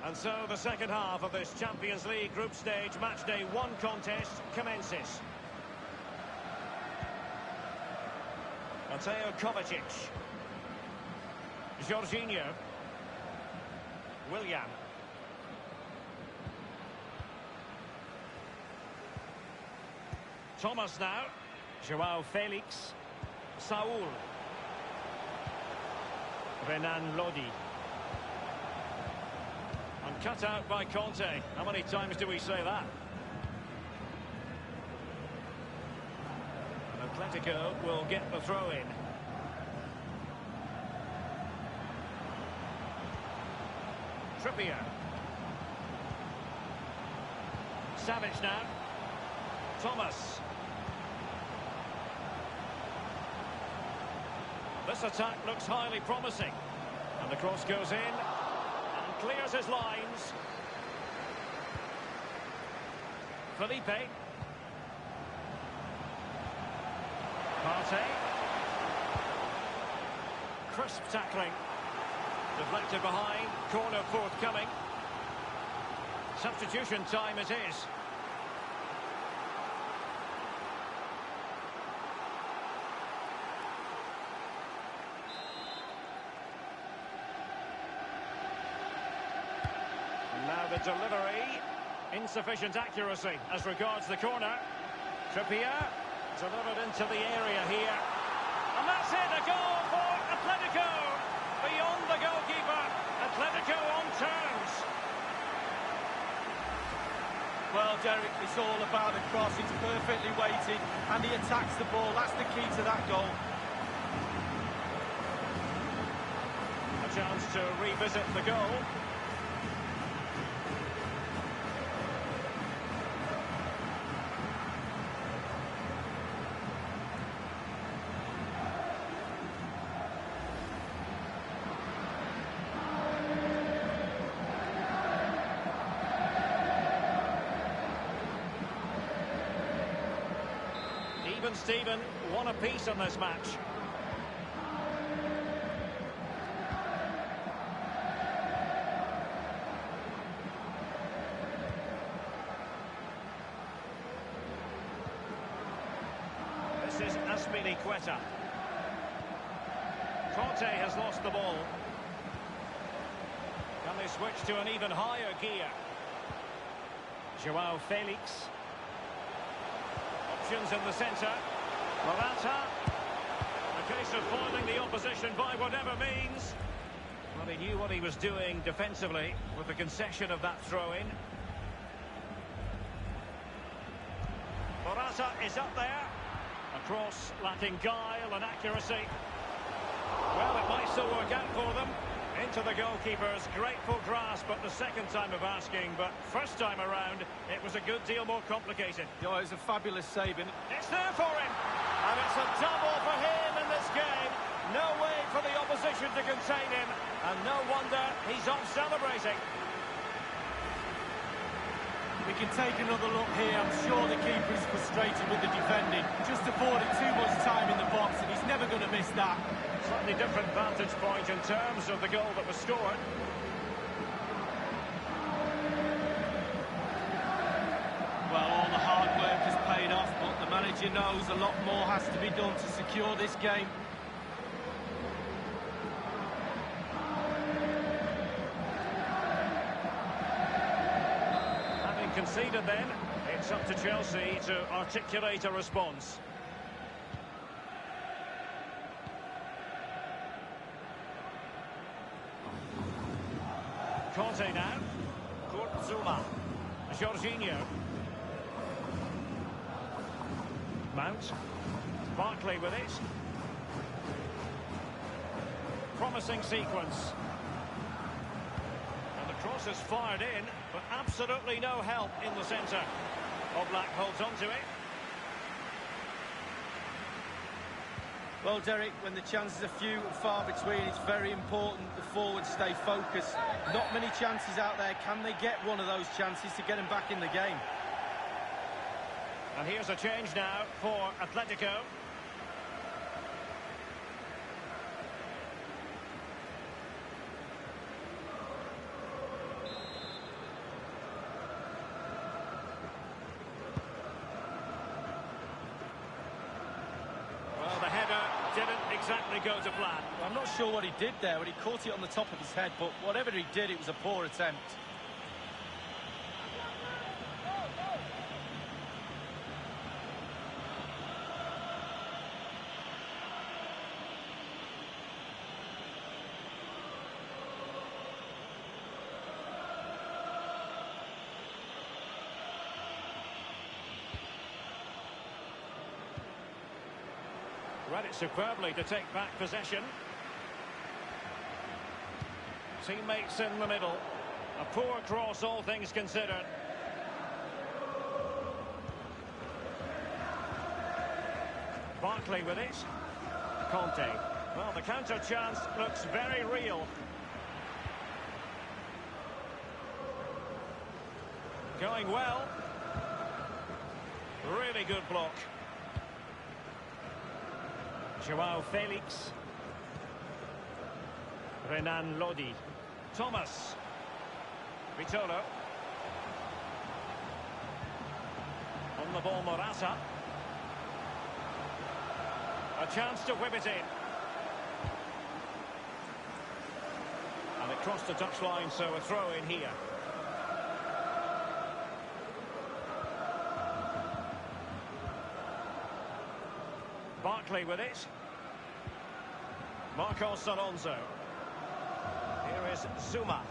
D: And so the second half of this Champions League group stage matchday 1 contest commences. Mateo Kovacic. Jorginho. Willian. Thomas now. Joao Felix. Saul. Renan Lodi. And cut out by Conte. How many times do we say that? And Atletico will get the throw in. Trippier. Savage now. Thomas. This attack looks highly promising. And the cross goes in and clears his lines. Felipe. Partey. Crisp tackling. Deflected behind. Corner forthcoming. Substitution time it is. Now the delivery, insufficient accuracy as regards the corner. Trippier delivered into the area here. And that's it, a goal for Atletico. Beyond the goalkeeper, Atletico on terms.
E: Well, Derek, it's all about the cross. It's perfectly weighted and he attacks the ball. That's the key to that goal.
D: A chance to revisit the goal. Even Steven, one apiece on this match. This is Azpilicueta. Conte has lost the ball. Can they switch to an even higher gear? Joao Felix. In the centre. Morata. A case of foiling the opposition by whatever means. Well, he knew what he was doing defensively with the concession of that throw-in. Morata is up there. A cross lacking guile and accuracy. Well, it might still work out for them. Into the goalkeeper's grateful grasp at the second time of asking, but first time around, it was a good deal more complicated.
E: Oh, it was a fabulous save.
D: It's there for him, and it's a double for him in this game. No way for the opposition possession to contain him, and no wonder he's off celebrating.
E: We can take another look here. I'm sure the keeper is frustrated with the defending. Just afforded too much time in the box, and he's never going to miss that.
D: Slightly different vantage point in terms of the goal that was scored.
E: Well, all the hard work has paid off, but the manager knows a lot more has to be done to secure this game.
D: Having conceded then, it's up to Chelsea to articulate a response. Conte now. Zuma. Jorginho. Mount. Barkley with it. Promising sequence. And the cross is fired in, but absolutely no help in the centre. Oblak holds on to it.
E: Well, Derek, when the chances are few and far between, it's very important the forwards stay focused. Not many chances out there. Can they get one of those chances to get them back in the game?
D: And here's a change now for Atletico. Well, the header didn't exactly go to plan.
E: I'm not sure what he did there, but he caught it on the top of his head, but whatever he did, it was a poor attempt.
D: Read it superbly to take back possession. Teammates in the middle. A poor cross, all things considered. Barkley with it. Conte. Well, the counter chance looks very real. Going well. Really good block. Joao Felix. Renan Lodi. Thomas. Vitolo. On the ball, Morata. A chance to whip it in. And it crossed the touchline, so a throw in here. Barkley with it. Marcos Alonso. Here is Zuma.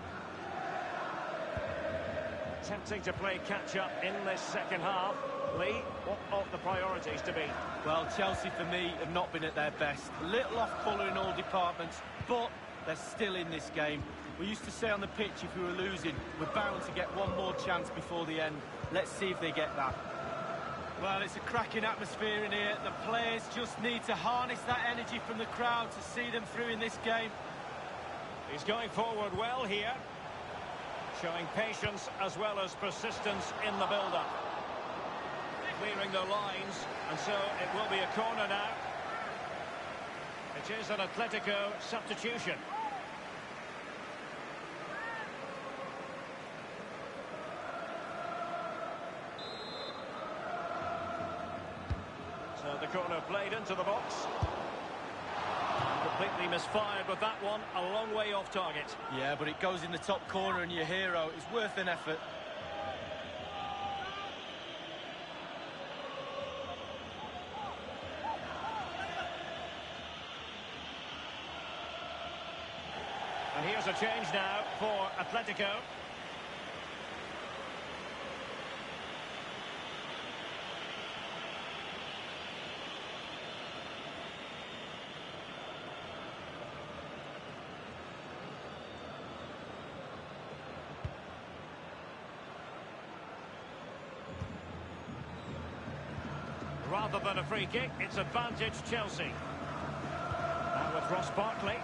D: Tempting to play catch-up in this second half. Lee, what ought the priorities to be?
E: Well, Chelsea, for me, have not been at their best. A little off-colour in all departments, but they're still in this game. We used to say on the pitch, if we were losing, we're bound to get one more chance before the end. Let's see if they get that. Well, it's a cracking atmosphere in here. The players just need to harness that energy from the crowd to see them through in this game.
D: He's going forward well here. Showing patience as well as persistence in the build-up. Clearing the lines, and so it will be a corner now. It is an Atletico substitution. So the corner played into the box. Completely misfired with that one, a long way off target.
E: Yeah, but it goes in the top corner and your hero is worth an effort.
D: And here's a change now for Atletico. Rather than a free kick, it's advantage Chelsea. Now with Ross Barkley.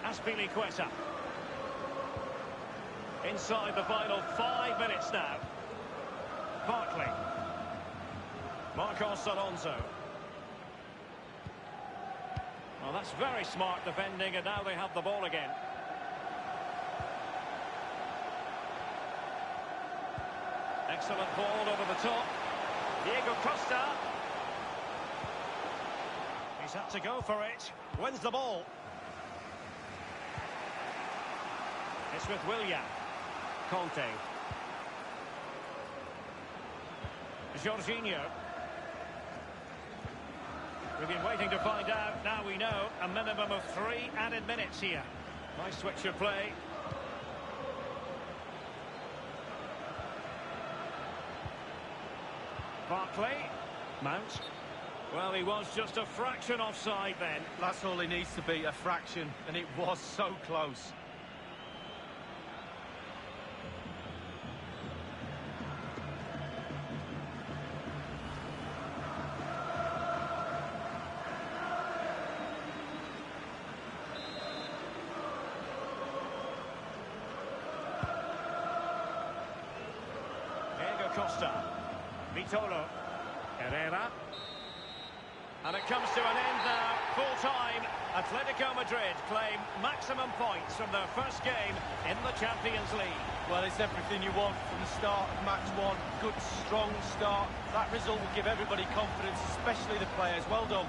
D: Azpilicueta. Inside the final 5 minutes now. Barkley. Marcos Alonso. Well, that's very smart defending, and now they have the ball again. Excellent ball over the top. Diego Costa. He's had to go for it. Wins the ball. It's with Willian. Conte. Jorginho. We've been waiting to find out. Now we know a minimum of 3 added minutes here. Nice switch of play. Barkley. Mount. Well, he was just a fraction offside then.
E: That's all he needs to be, a fraction, and it was so close.
D: Diego Costa. Vitolo. Herrera. And it comes to an end now, full time. Atletico Madrid claim maximum points from their first game in the Champions League.
E: Well, it's everything you want from the start of match one. Good, strong start. That result will give everybody confidence, especially the players. Well done.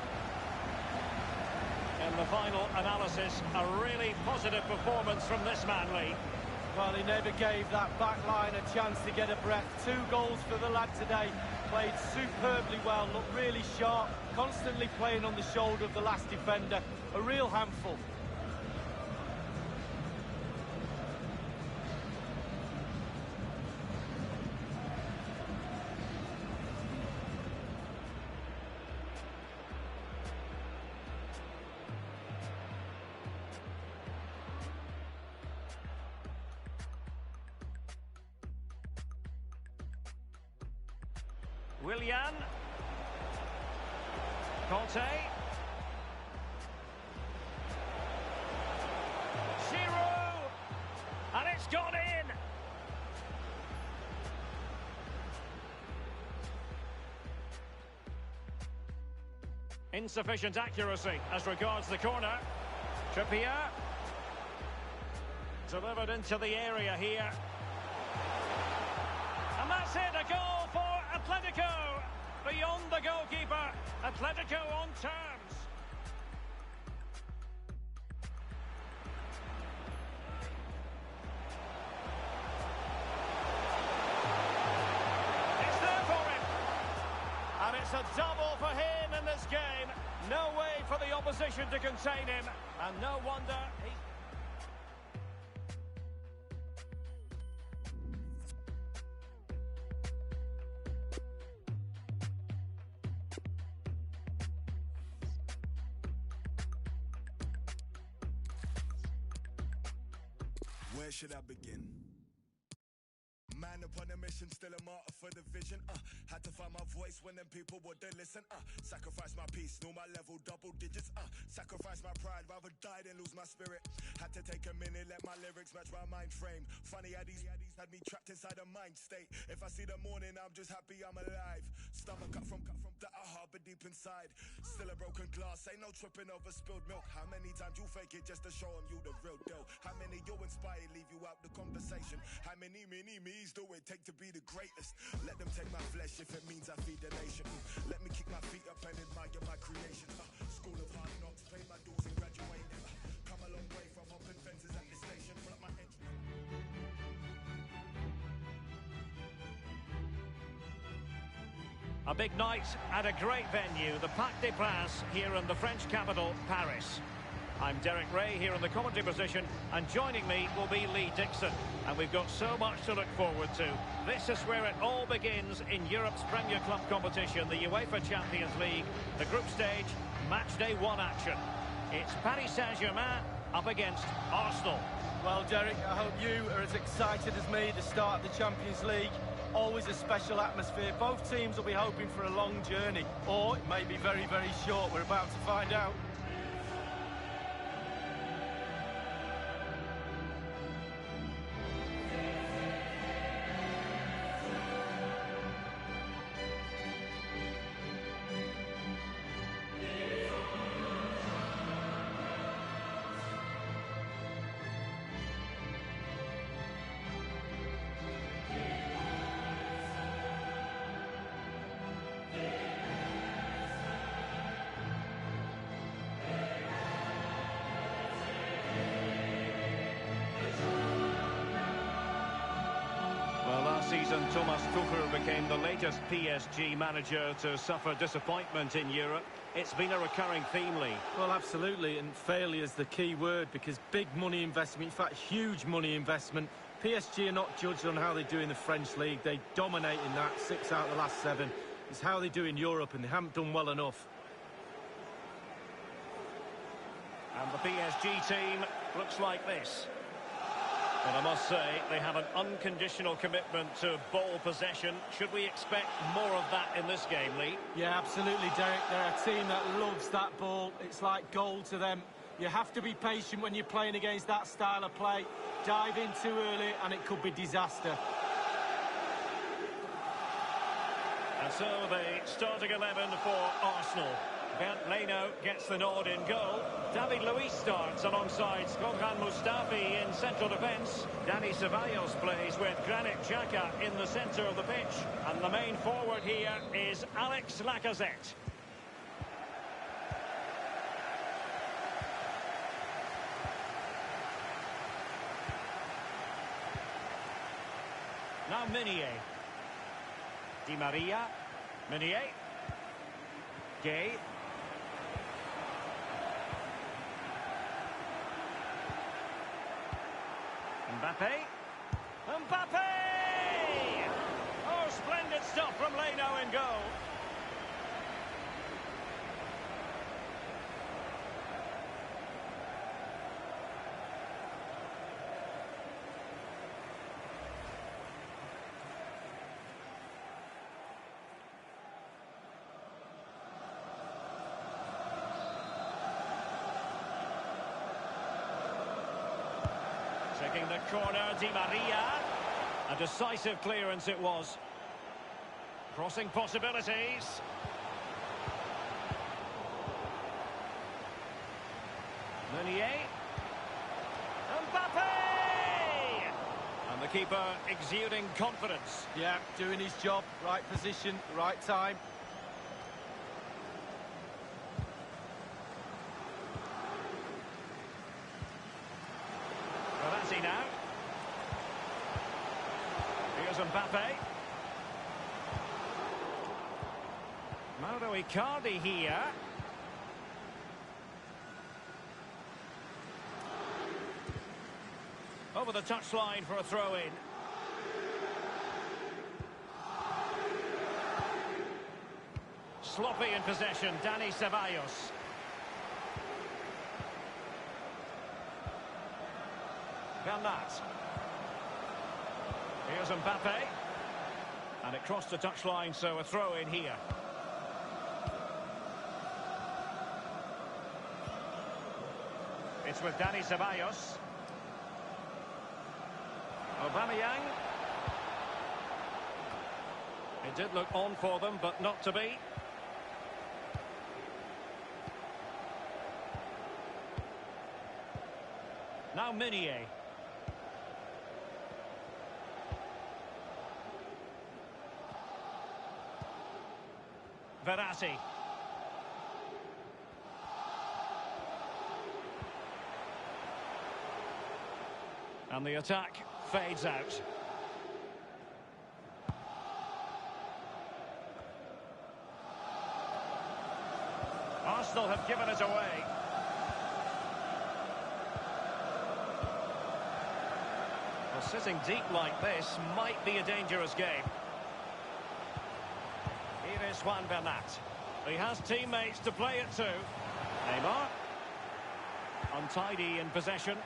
D: In the final analysis, a really positive performance from this man, Lee.
E: Well, he never gave that back line a chance to get a breath. 2 goals for the lad today. Played superbly well, looked really sharp, constantly playing on the shoulder of the last defender. A real handful.
D: Willian. Conte. Giroud. And it's gone in. Insufficient accuracy as regards the corner. Trippier. Delivered into the area here. And that's it, a goal for Atletico. Beyond the goalkeeper, Atletico on terms. It's there for him. And it's a double for him in this game. No way for the opposition to contain him. And no wonder he...
B: Where should I begin? Man upon a mission, still a martyr for the vision. Had to find my voice when them people wouldn't listen. Sacrifice my peace, know my level, double digits. Sacrifice my pride, rather die than lose my spirit. Had to take a minute, let my lyrics match my mind frame. Funny how these had me trapped inside a mind state. If I see the morning, I'm just happy I'm alive. Stomach cut from that I harbor deep inside. Still a broken glass, ain't no tripping over spilled milk. How many times you fake it just to show them you the real deal? How many you inspire, leave you out the conversation? How many me's do it take to be the greatest? Let them take my flesh if it means I feed the nation. Let me kick my feet up and admire my creation. School of hard knocks, pay my dues and graduate. Come a long way from hopping fences at the station. Pull up my edge.
D: A big night at a great venue, the Parc des Princes here in the French capital, Paris. I'm Derek Ray here in the commentary position, and joining me will be Lee Dixon. And we've got so much to look forward to. This is where it all begins in Europe's Premier Club competition, the UEFA Champions League, the group stage, Matchday 1 action. It's Paris Saint-Germain up against Arsenal.
E: Well, Derek, I hope you are as excited as me. The start of the Champions League, always a special atmosphere. Both teams will be hoping for a long journey, or it may be very, very short. We're about to find out.
D: and Thomas Tuchel became the latest PSG manager to suffer disappointment in Europe. It's been a recurring theme, Lee.
E: Well, absolutely, and failure's the key word, because big money investment, in fact, huge money investment. PSG are not judged on how they do in the French league. They dominate in that, 6 out of the last 7. It's how they do in Europe, and they haven't done well enough.
D: And the PSG team looks like this. But I must say, they have an unconditional commitment to ball possession. Should we expect more of that in this game, Lee?
E: Yeah, absolutely, Derek. They're a team that loves that ball. It's like gold to them. You have to be patient when you're playing against that style of play. Dive in too early and it could be disaster.
D: And so the starting 11 for Arsenal. Bernd Leno gets the nod in goal. David Luiz starts alongside Shkodran Mustafi in central defence. Dani Ceballos plays with Granit Xhaka in the centre of the pitch. And the main forward here is Alex Lacazette. Now Meunier. Di Maria. Meunier. Gay. Mbappe. Mbappe! Oh, splendid stuff from Leno in goal. Taking the corner, Di Maria. A decisive clearance it was. Crossing possibilities. Meunier. Mbappe! And the keeper exuding confidence.
E: Yeah, doing his job. Right position, right time.
D: Now. Here's Mbappe. Mauro Icardi here. Over the touchline for a throw-in. Sloppy in possession, Dani Ceballos. Bernat. Here's Mbappe. And it crossed the touchline, so a throw in here. It's with Dani Ceballos. Aubameyang. It did look on for them, but not to be. Now Meunier. Verratti. And the attack fades out. Arsenal have given it away. Well, sitting deep like this might be a dangerous game. Here is Juan Bernat. He has teammates to play it to. Neymar. Untidy in possession.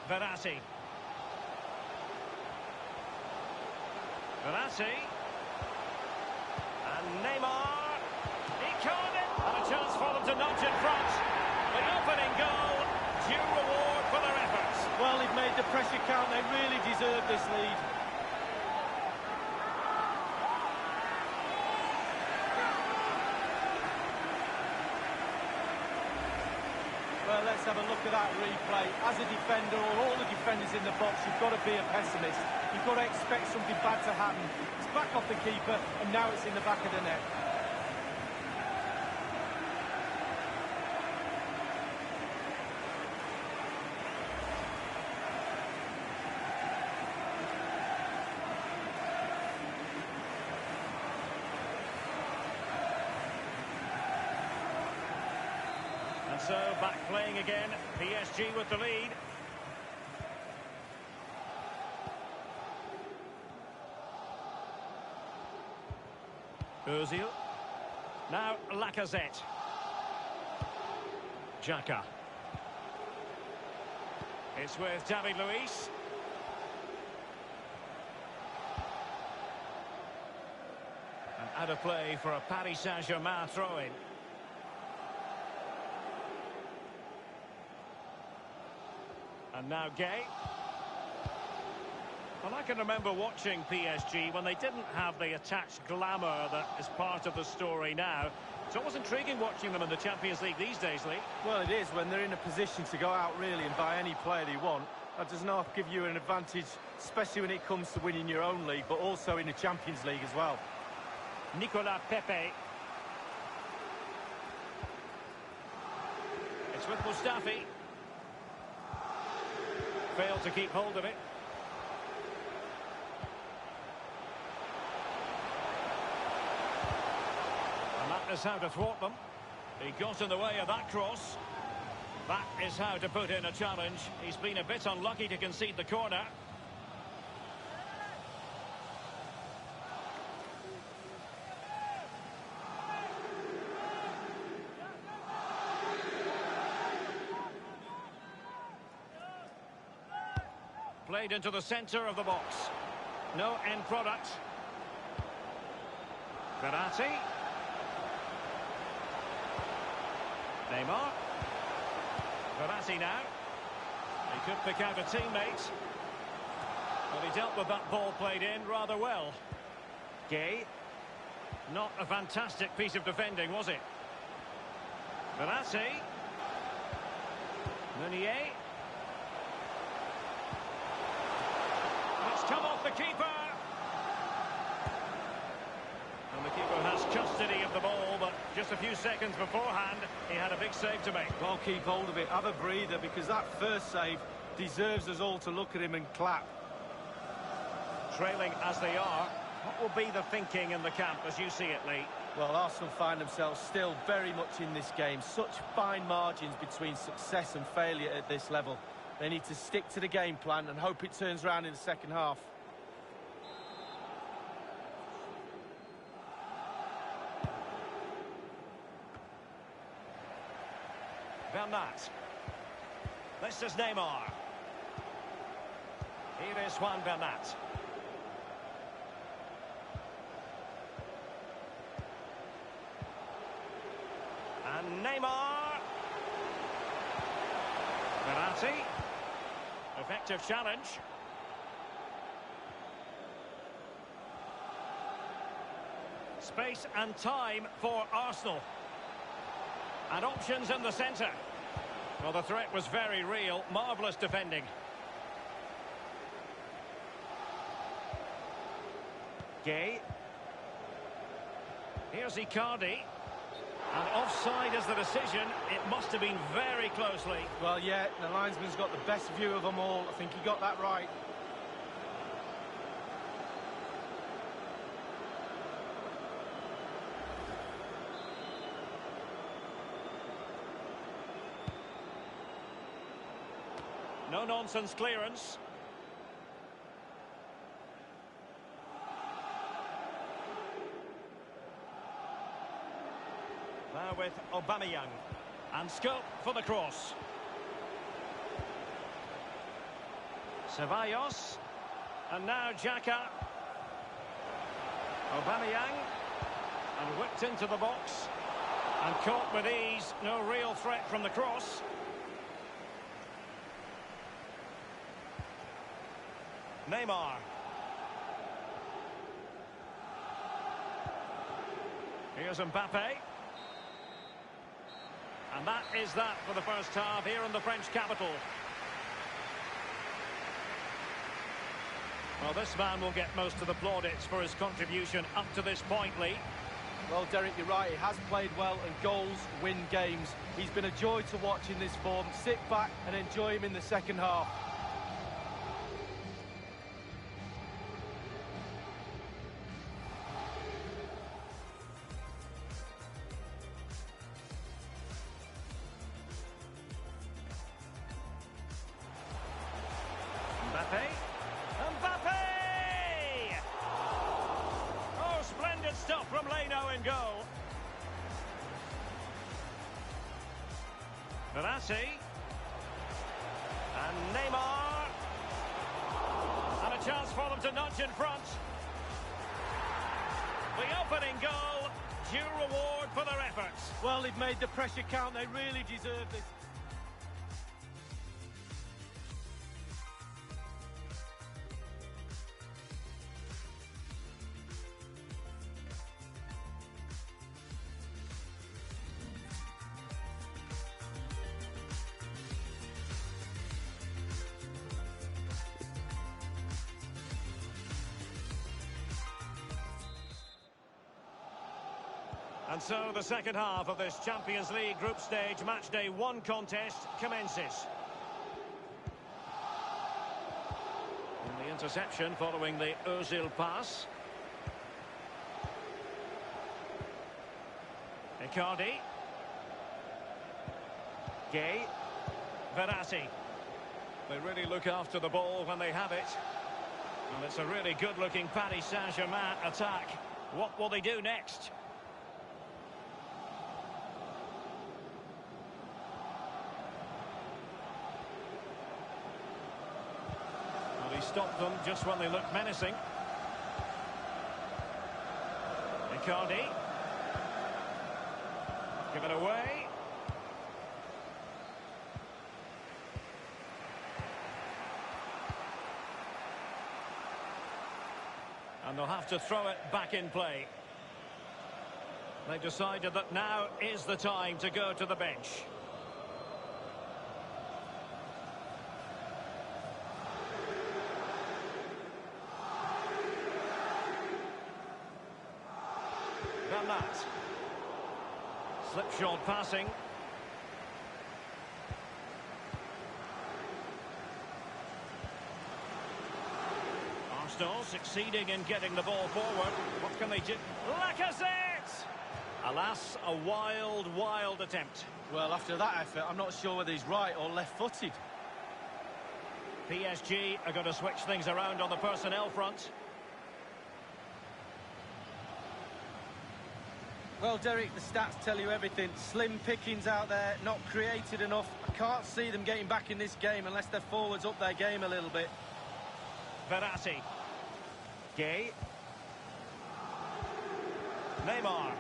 D: Verratti. Verratti. And Neymar. He caught it. And a chance for them to nudge in front. The opening goal. Due reward for their efforts.
E: Well, they've made the pressure count. They really deserve this lead. Well, let's have a look at that replay. As a defender, or all the defenders in the box, you've got to be a pessimist. You've got to expect something bad to happen. It's back off the keeper, and now it's in the back of the net.
D: So, back playing again. PSG with the lead. Ozil. Now Lacazette. Xhaka. It's with David Luiz. And out of play for a Paris Saint-Germain throw-in. And now Gay. Well, I can remember watching PSG when they didn't have the attached glamour that is part of the story now. It's always intriguing watching them in the Champions League these days, Lee.
E: Well, it is when they're in a position to go out really and buy any player they want. That does not give you an advantage, especially when it comes to winning your own league, but also in the Champions League as well.
D: Nicolas Pepe. It's with Mustafi. Failed to keep hold of it. And that is how to thwart them. He got in the way of that cross. That is how to put in a challenge. He's been a bit unlucky to concede the corner. Played into the centre of the box. No end product. Verratti. Neymar. Verratti now. He could pick out a teammate. But he dealt with that ball played in rather well. Gay. Not a fantastic piece of defending, was it? Verratti. Meunier. It's come off the keeper. And the keeper has custody of the ball, but just a few seconds beforehand, he had a big save to make.
E: Well, keep hold of it, have a breather, because that first save deserves us all to look at him and clap.
D: Trailing as they are, what will be the thinking in the camp as you see it, Lee?
E: Well, Arsenal find themselves still very much in this game. Such fine margins between success and failure at this level. They need to stick to the game plan and hope it turns around in the second half.
D: Bernat. This is Neymar. Here is Juan Bernat. And Neymar. Verratti. Effective challenge. Space and time for Arsenal. And options in the centre. Well, the threat was very real. Marvellous defending. Gay. Here's Icardi. And offside is the decision. It must have been very closely.
E: Well, yeah, the linesman's got the best view of them all. I think he got that right.
D: No-nonsense clearance. Now with Aubameyang. And scope for the cross. Ceballos. And now Xhaka. Aubameyang. And whipped into the box. And caught with ease. No real threat from the cross. Neymar. Here's Mbappe. And that is that for the first half here in the French capital. Well, this man will get most of the plaudits for his contribution up to this point, Lee.
E: Well, Derek, you're right. He has played well, and goals win games. He's been a joy to watch in this form. Sit back and enjoy him in the second half.
D: Mbappe. Mbappe! Oh, splendid stuff from Leno in goal. Verratti. And Neymar. And a chance for them to nudge in front. The opening goal, due reward for their efforts.
E: Well, they've made the pressure count. They really deserve this.
D: And so the second half of this Champions League group stage matchday 1 contest commences. And the interception following the Ozil pass. Icardi. Gay. Verratti. They really look after the ball when they have it. And it's a really good-looking Paris Saint-Germain attack. What will they do next? Stopped them just when they looked menacing. Icardi. Give it away. And they'll have to throw it back in play. They've decided that now is the time to go to the bench. That. Slipshod passing. Arsenal succeeding in getting the ball forward. What can they do? Lacazette! Alas, a wild, wild attempt.
E: Well, after that effort, I'm not sure whether he's right or left-footed.
D: PSG are going to switch things around on the personnel front.
E: Well, Derek, the stats tell you everything. Slim pickings out there, not created enough. I can't see them getting back in this game unless their forwards up their game a little bit.
D: Verratti. Gay. Neymar.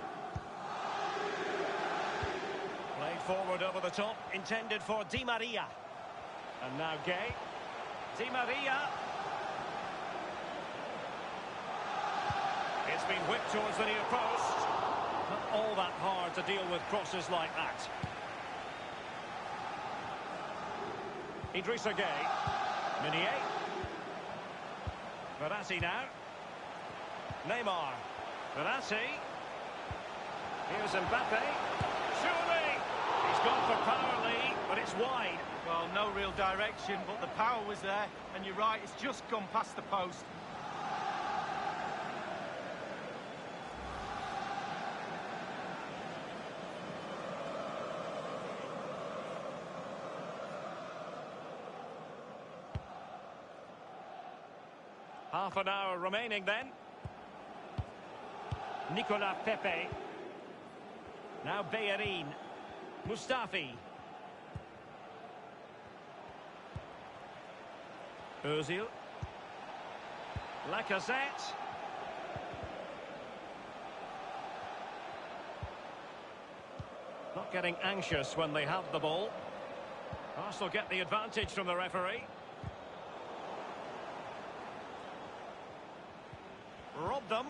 D: Played forward over the top, intended for Di Maria. And now Gay. Di Maria. It's been whipped towards the near post. Not all that hard to deal with crosses like that. Idrissa Gueye. Meunier. Verratti now. Neymar. Verratti. Here's Mbappe. Surely! He's gone for power lead, but it's wide.
E: Well, no real direction, but the power was there. And you're right, it's just gone past the post.
D: Half an hour remaining then. Nicolas Pepe. Now Bellerin. Mustafi. Ozil. Lacazette. Not getting anxious when they have the ball. Arsenal get the advantage from the referee. Rob them.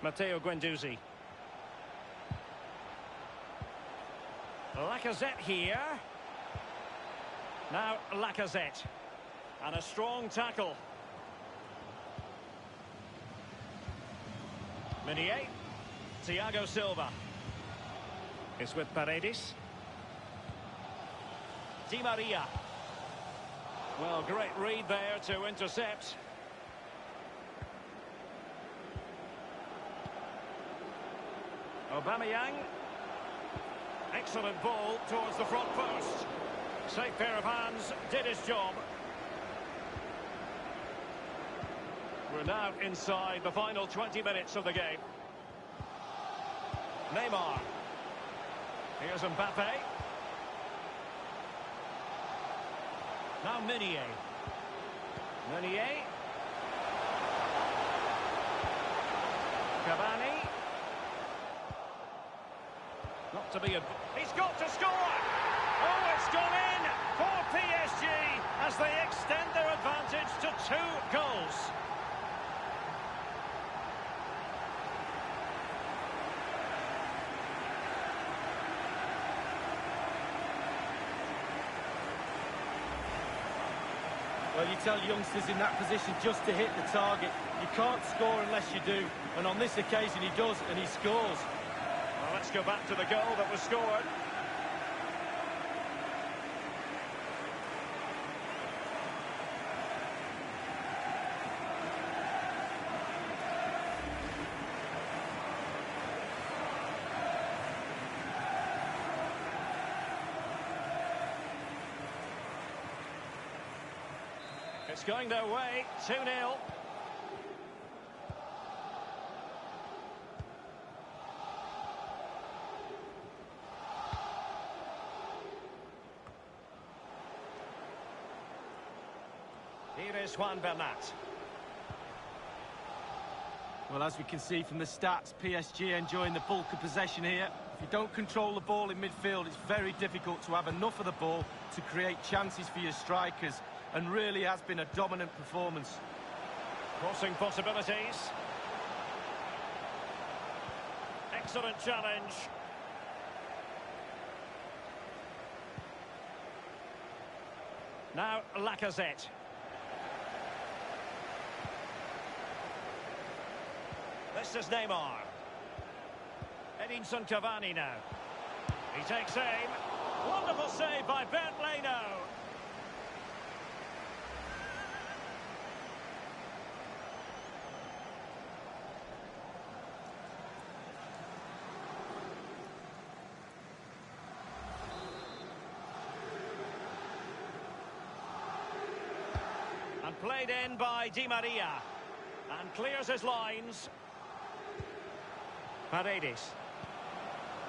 D: Matteo Guendouzi. Lacazette here. Now Lacazette. And a strong tackle. Meunier. Thiago Silva. It's with Paredes. Di Maria. Well, great read there to intercept. Aubameyang. Excellent ball towards the front post. Safe pair of hands, did his job. We're now inside the final 20 minutes of the game. Neymar. Here's Mbappe. Now Meunier. Meunier. Cavani. Not to be a... He's got to score! Oh, it's gone in for PSG as they extend their advantage to 2 goals.
E: Well, you tell youngsters in that position just to hit the target. You can't score unless you do. And on this occasion he does, and he scores.
D: Well, let's go back to the goal that was scored. It's going their way, 2-0. Here is Juan Bernat.
E: Well, as we can see from the stats, PSG enjoying the bulk of possession here. If you don't control the ball in midfield, it's very difficult to have enough of the ball to create chances for your strikers. And really has been a dominant performance.
D: Crossing possibilities. Excellent challenge. Now Lacazette. This is Neymar. Edinson Cavani now. He takes aim. Wonderful save by Bernd Leno. And played in by Di Maria. And clears his lines. Paredes.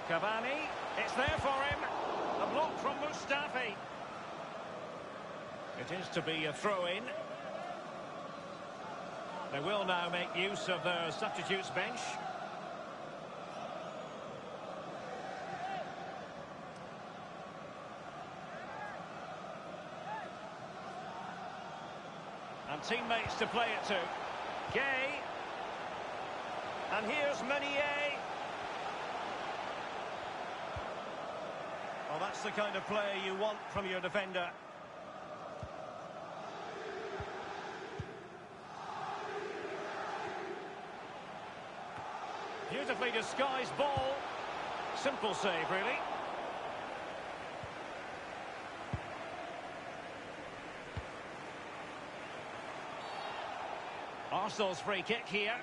D: Cavani. It's there for him. A block from Mustafi. It is to be a throw-in. They will now make use of their substitutes bench. And teammates to play it to. Gay. And here's Meunier. Well, that's the kind of play you want from your defender. Beautifully disguised ball. Simple save, really. Arsenal's free kick here.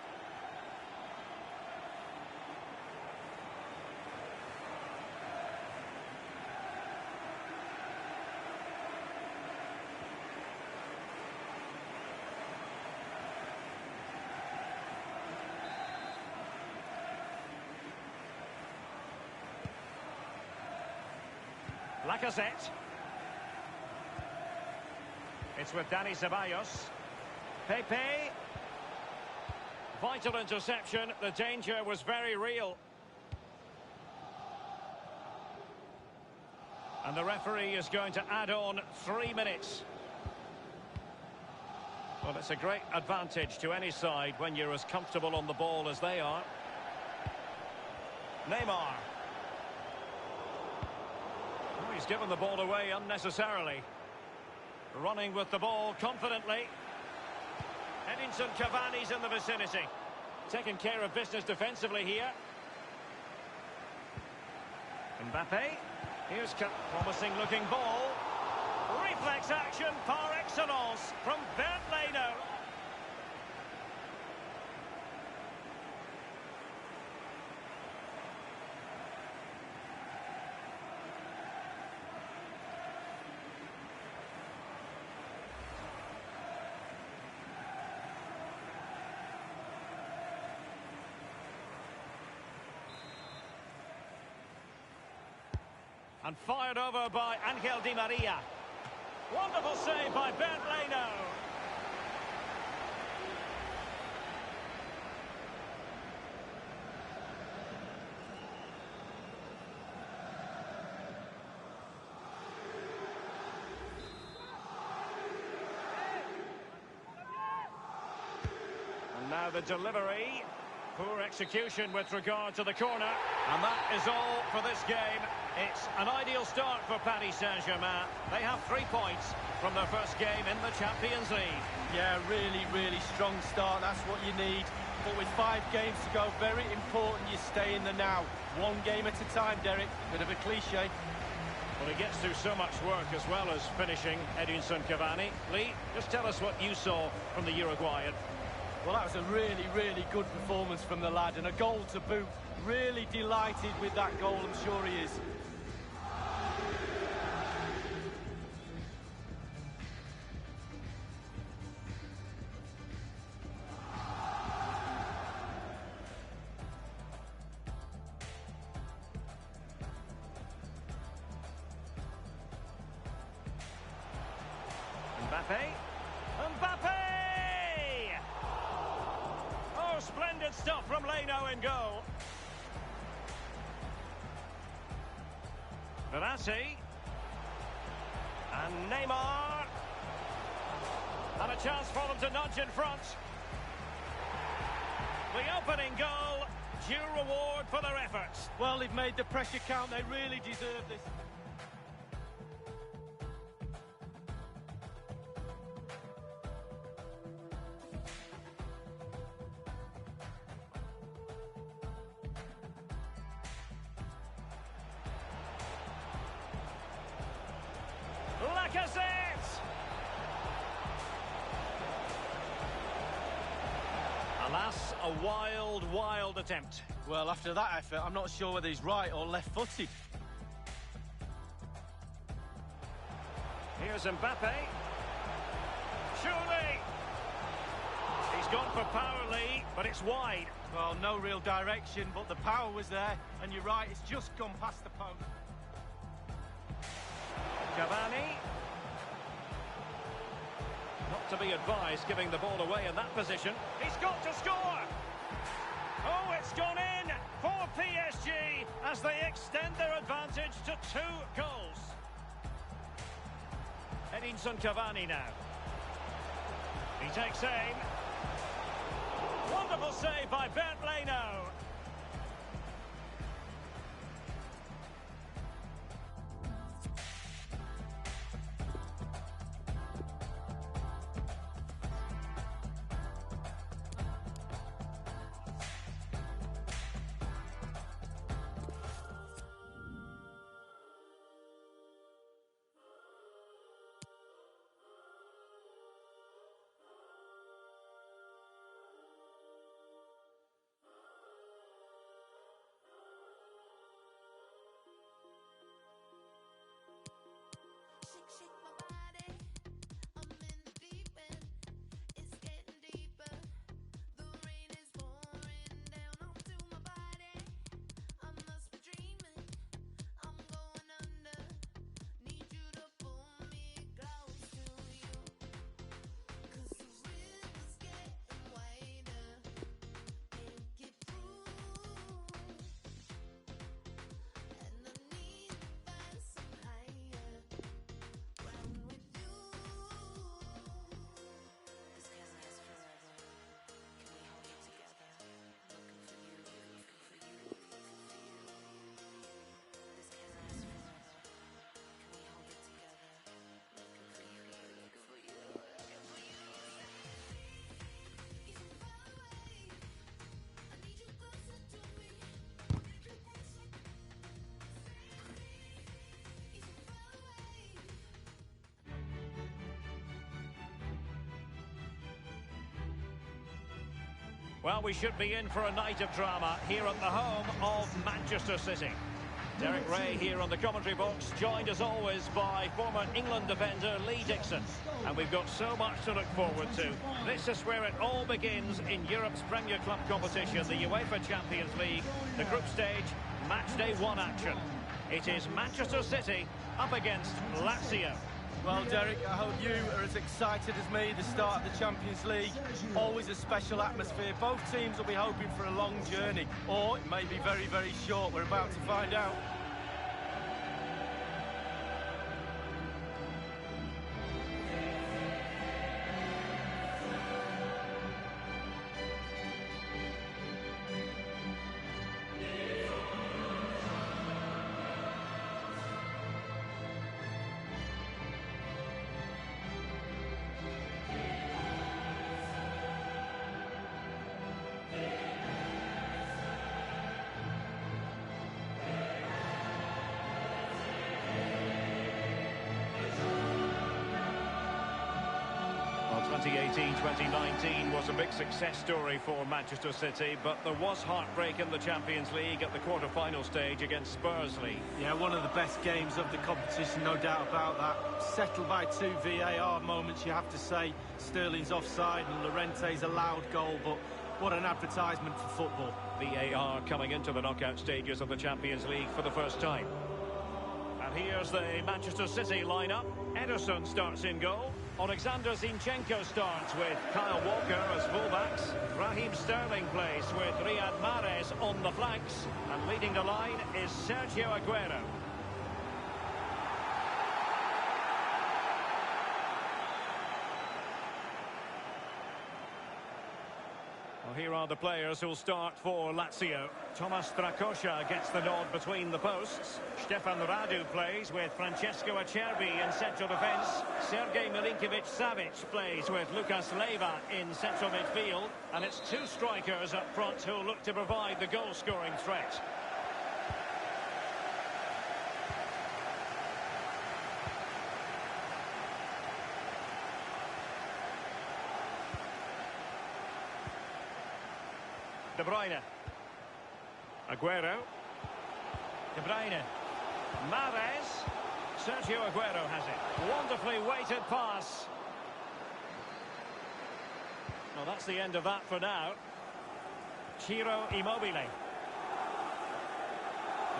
D: Lacazette. It's with Dani Ceballos. Pepe. Vital interception. The danger was very real. And the referee is going to add on 3 minutes. Well, it's a great advantage to any side when you're as comfortable on the ball as they are. Neymar. Oh, he's given the ball away unnecessarily. Running with the ball confidently. Edinson Cavani's in the vicinity. Taking care of business defensively here. Mbappe. Here's promising looking ball. Reflex action par excellence from Bernd Leno. And fired over by Angel Di Maria. Wonderful save by Bernd Leno. And now the delivery. Poor execution with regard to the corner. And that is all for this game. It's an ideal start for Paris Saint-Germain. They have 3 points from their first game in the Champions League.
E: Yeah, really, really strong start. That's what you need. But with 5 games to go, very important you stay in the now. 1 game at a time, Derek. Bit of a cliche.
D: Well, he gets through so much work as well as finishing Edinson Cavani. Lee, just tell us what you saw from the Uruguayan.
E: Well, that was a really, really good performance from the lad, and a goal to boot. Really delighted with that goal, I'm sure he is.
D: Mbappe! Oh, splendid stuff from Leno in goal. Verratti. And Neymar. And a chance for them to nudge in front. The opening goal, due reward for their efforts.
E: Well, they've made the pressure count. They really deserve this.
D: Alas, a wild, wild attempt.
E: Well, after that effort, I'm not sure whether he's right or left-footed.
D: Here's Mbappe. Surely! He's gone for power, Lee, but it's wide.
E: Well, no real direction, but the power was there. And you're right, it's just gone past the post.
D: Cavani. Not to be advised giving the ball away in that position. He's got to score! Oh, it's gone in for PSG as they extend their advantage to 2 goals. Edinson Cavani now. He takes aim. Wonderful save by Bernd Leno.
F: Shake my body, I'm in the deep end, it's getting deeper, the rain is pouring down onto my body, I must be dreaming, I'm going under, need you to pull me close to you, 'cause the river's getting wider, can't get through, and I need to find some higher.
D: Well, we should be in for a night of drama here at the home of Manchester City. Derek Ray here on the commentary box, joined as always by former England defender Lee Dixon. And we've got so much to look forward to. This is where it all begins in Europe's Premier Club competition, the UEFA Champions League, the group stage, Matchday 1 action. It is Manchester City up against Lazio.
E: Well, Derek, I hope you are as excited as me. The start of the Champions League, always a special atmosphere. Both teams will be hoping for a long journey, or it may be very, very short. We're about to find out.
D: Well, 2018-2019 was a big success story for Manchester City, but there was heartbreak in the Champions League at the quarter-final stage against Spurs.
E: Yeah, one of the best games of the competition, no doubt about that. Settled by 2 VAR moments, you have to say. Sterling's offside and Llorente's allowed goal, but what an advertisement for football.
D: VAR coming into the knockout stages of the Champions League for the first time. And here's the Manchester City lineup. Ederson starts in goal. Alexander Zinchenko starts with Kyle Walker as fullbacks. Raheem Sterling plays with Riyad Mahrez on the flanks. And leading the line is Sergio Aguero. Well, here are the players who'll start for Lazio. Tomas Strakosha gets the nod between the posts. Stefan Radu plays with Francesco Acerbi in central defence. Sergej Milinkovic-Savic plays with Lucas Leiva in central midfield. And it's 2 strikers up front who'll look to provide the goal-scoring threat. De Bruyne. Aguero. De Bruyne. Mahrez. Sergio Aguero has it. Wonderfully weighted pass. Well, that's the end of that for now. Ciro Immobile.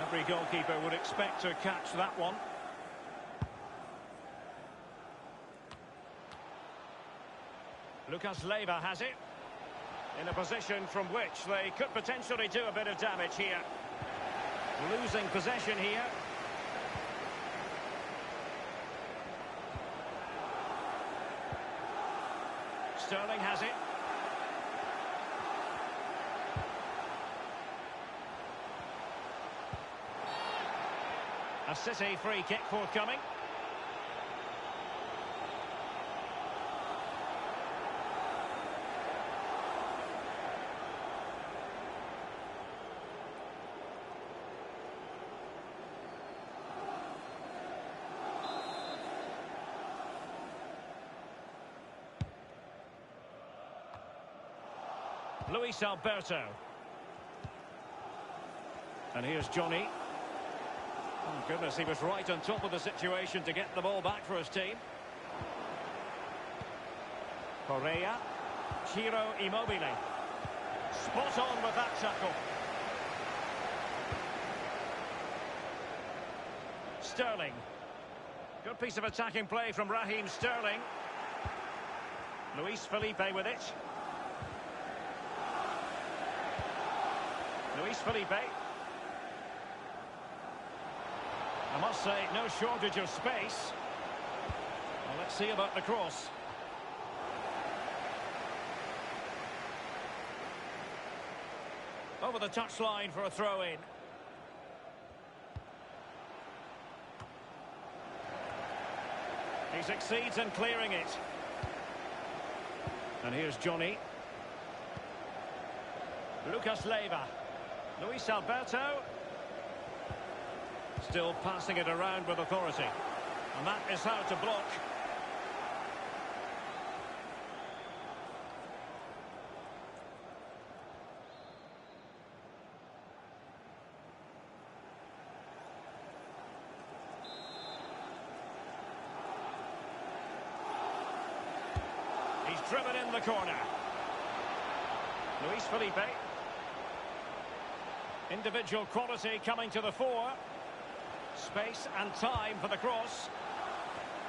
D: Every goalkeeper would expect to catch that one. Lucas Leiva has it. In a position from which they could potentially do a bit of damage here. Losing possession here. Sterling has it. A City free kick forthcoming. Luis Alberto. And here's Johnny. Oh, goodness, he was right on top of the situation to get the ball back for his team. Correa. Ciro Immobile. Spot on with that tackle. Sterling. Good piece of attacking play from Raheem Sterling. Luis Felipe with it. Luis Felipe. I must say, no shortage of space. Well, let's see about the cross. Over the touchline for a throw-in. He succeeds in clearing it. And here's Johnny. Lucas Leiva. Luis Alberto. Still passing it around with authority. And that is how to block. He's driven in the corner. Luis Felipe. Individual quality coming to the fore. Space and time for the cross.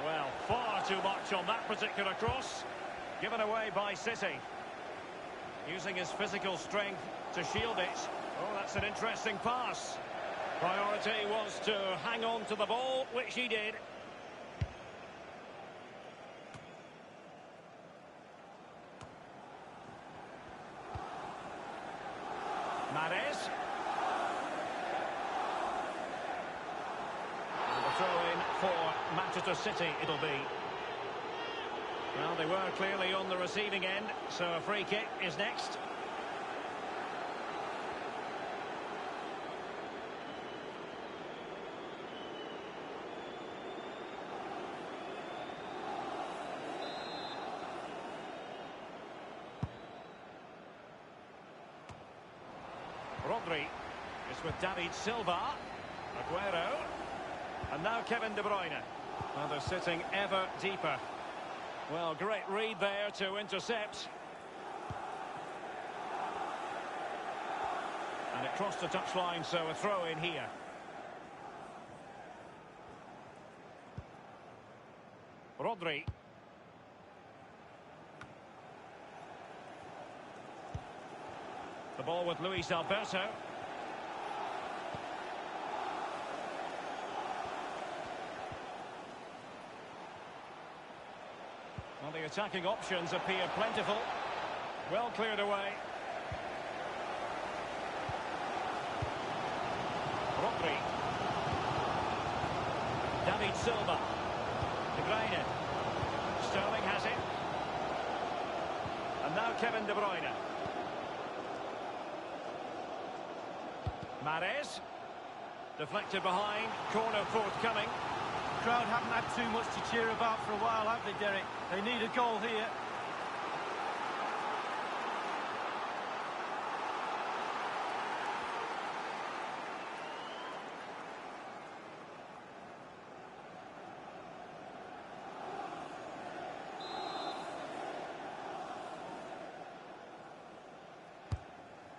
D: Well, far too much on that particular cross. Given away by City. Using his physical strength to shield it. Oh, that's an interesting pass. Priority was to hang on to the ball, which he did. Mahrez. And a throw-in for Manchester City it'll be. Well, they were clearly on the receiving end, so a free kick is next. Rodri is with David Silva. Aguero. And now Kevin De Bruyne. Well, they're sitting ever deeper. Well, great read there to intercept. And it crossed the touchline, so a throw in here. Rodri. The ball with Luis Alberto. Well, the attacking options appear plentiful. Well cleared away. Rodri. David Silva. De Bruyne. Sterling has it. And now Kevin De Bruyne. Mahrez. Deflected behind. Corner forthcoming.
E: The crowd haven't had too much to cheer about for a while, have they, Derek? They need a goal here.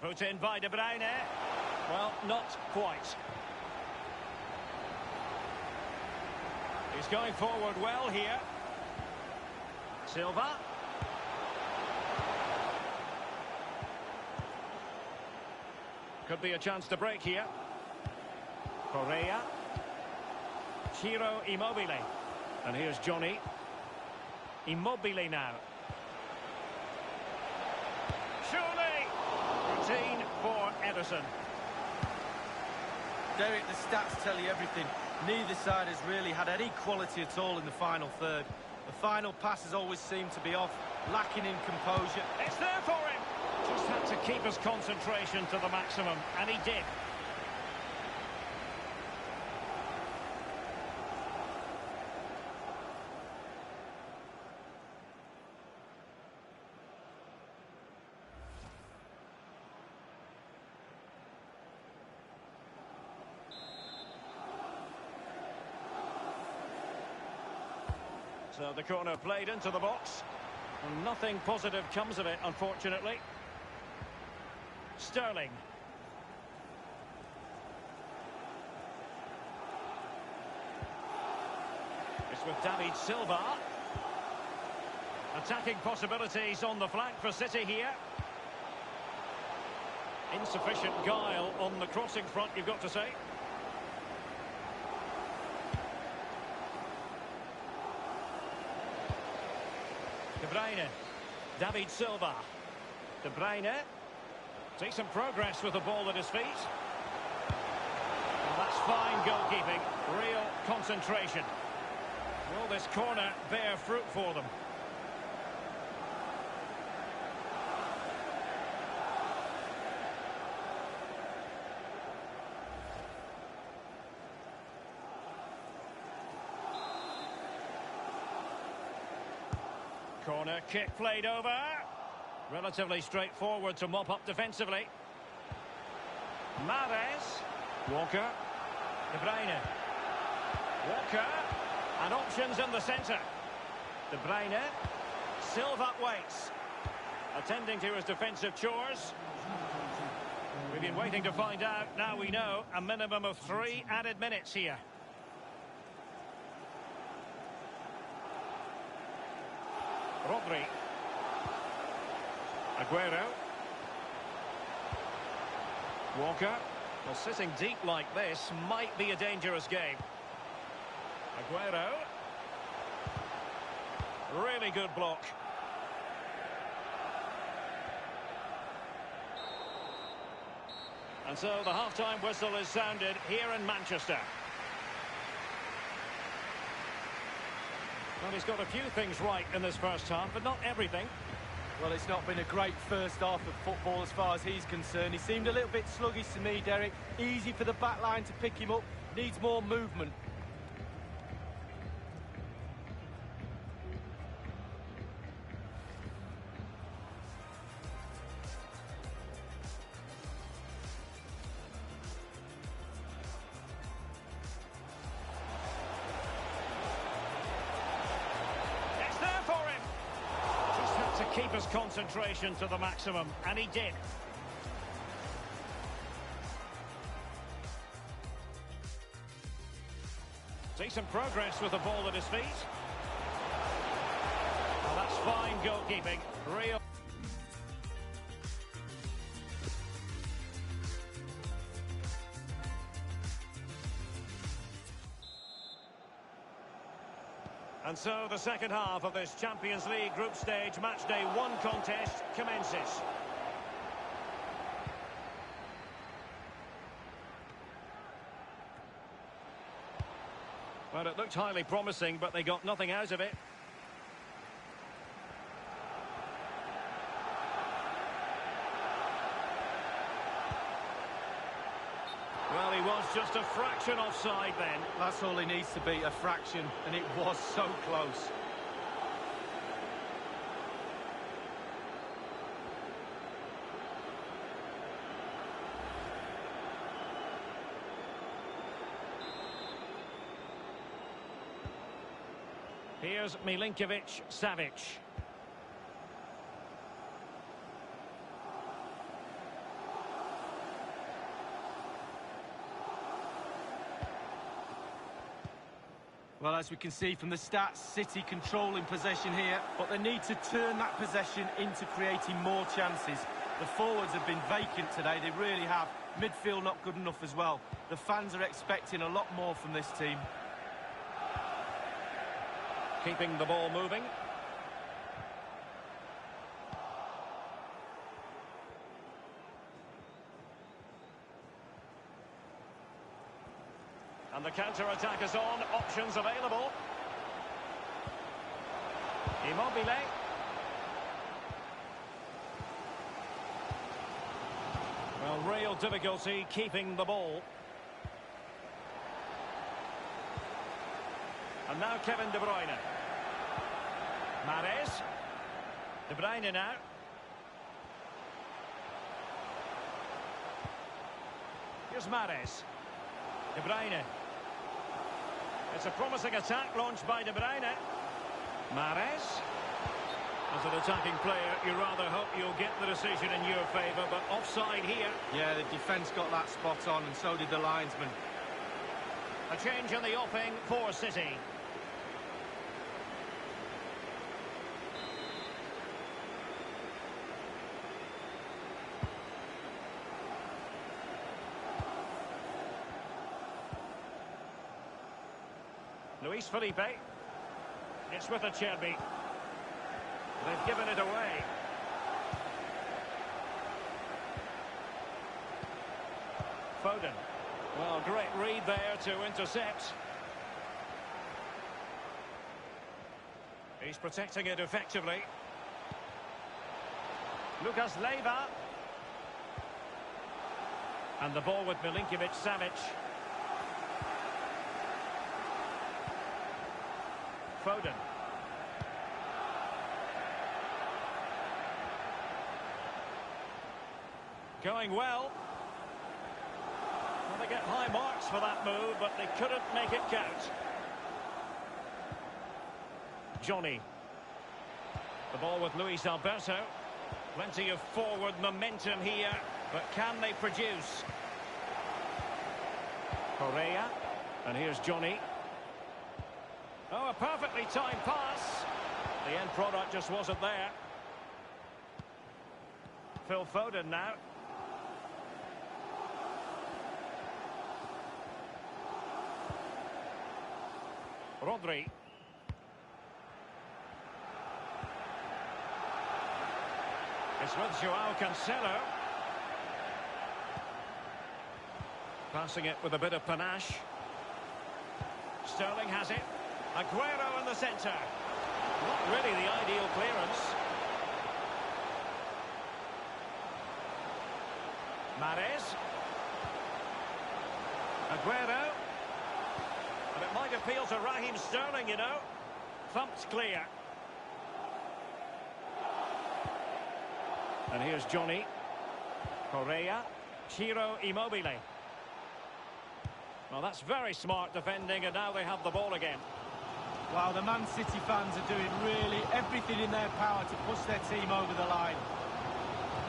D: Put in by De Bruyne. Well, not quite. He's going forward well here. Silva. Could be a chance to break here. Correa. Ciro Immobile. And here's Johnny. Immobile now. Surely! Routine for Ederson.
E: Derek, the stats tell you everything. Neither side has really had any quality at all in the final third. The final passes always seem to be off, lacking in composure.
D: It's there for him! Just had to keep his concentration to the maximum, and he did. So the corner played into the box. And nothing positive comes of it, unfortunately. Sterling. It's with David Silva. Attacking possibilities on the flank for City here. Insufficient guile on the crossing front, you've got to say. De Bruyne. David Silva. De Bruyne. Decent progress with the ball at his feet. Well, that's fine goalkeeping. Real concentration. Will this corner bear fruit for them? Corner kick played over. Relatively straightforward to mop up defensively. Mahrez. Walker. De Bruyne. Walker. And options in the centre. De Bruyne. Silva waits. Attending to his defensive chores. We've been waiting to find out. Now we know. A minimum of 3 added minutes here. Rodri. Aguero. Walker. Well, sitting deep like this might be a dangerous game. Aguero. Really good block. And so the half-time whistle is sounded here in Manchester. Well, he's got a few things right in this first half, but not everything.
E: Well, it's not been a great first half of football as far as he's concerned. He seemed a little bit sluggish to me, Derek. Easy for the back line to pick him up. Needs more movement.
D: Keep his concentration to the maximum, and he did. Decent progress with the ball at his feet. Well, that's fine goalkeeping. Real. And so the second half of this Champions League group stage matchday 1 contest commences. Well, it looked highly promising, but they got nothing out of it. Well, he was just a fraction offside then.
E: That's all he needs to be, a fraction, and it was so close.
D: Here's Milinkovic-Savic.
E: Well, as we can see from the stats, City controlling possession here, but they need to turn that possession into creating more chances. The forwards have been vacant today, they really have. Midfield not good enough as well. The fans are expecting a lot more from this team.
D: Keeping the ball moving. And the counter-attack is on. Options available. Immobile. Well, real difficulty keeping the ball. And now Kevin De Bruyne. Mahrez. De Bruyne now. Here's Mahrez. De Bruyne. It's a promising attack launched by De Bruyne. Mahrez. As an attacking player, you rather hope you'll get the decision in your favour, but offside here.
E: Yeah, the defence got that spot on, and so did the linesman.
D: A change in the offing for City. Luis Felipe. It's with Acerbi. They've given it away. Foden. Well, great read there to intercept. He's protecting it effectively. Lucas Leiva. And the ball with Milinkovic-Savic. Foden. Going well. Well, they get high marks for that move, but they couldn't make it count. Johnny. The ball with Luis Alberto. Plenty of forward momentum here, but can they produce? Correa. And here's Johnny. Oh, a perfectly timed pass. The end product just wasn't there. Phil Foden now. Rodri. It's with Joao Cancelo. Passing it with a bit of panache. Sterling has it. Aguero in the centre. Not really the ideal clearance. Mahrez. Aguero. And it might appeal to Raheem Sterling, you know. Thumped clear. And here's Johnny. Correa. Ciro Immobile. Well, that's very smart defending, and now they have the ball again.
E: Wow, the Man City fans are doing really everything in their power to push their team over the line.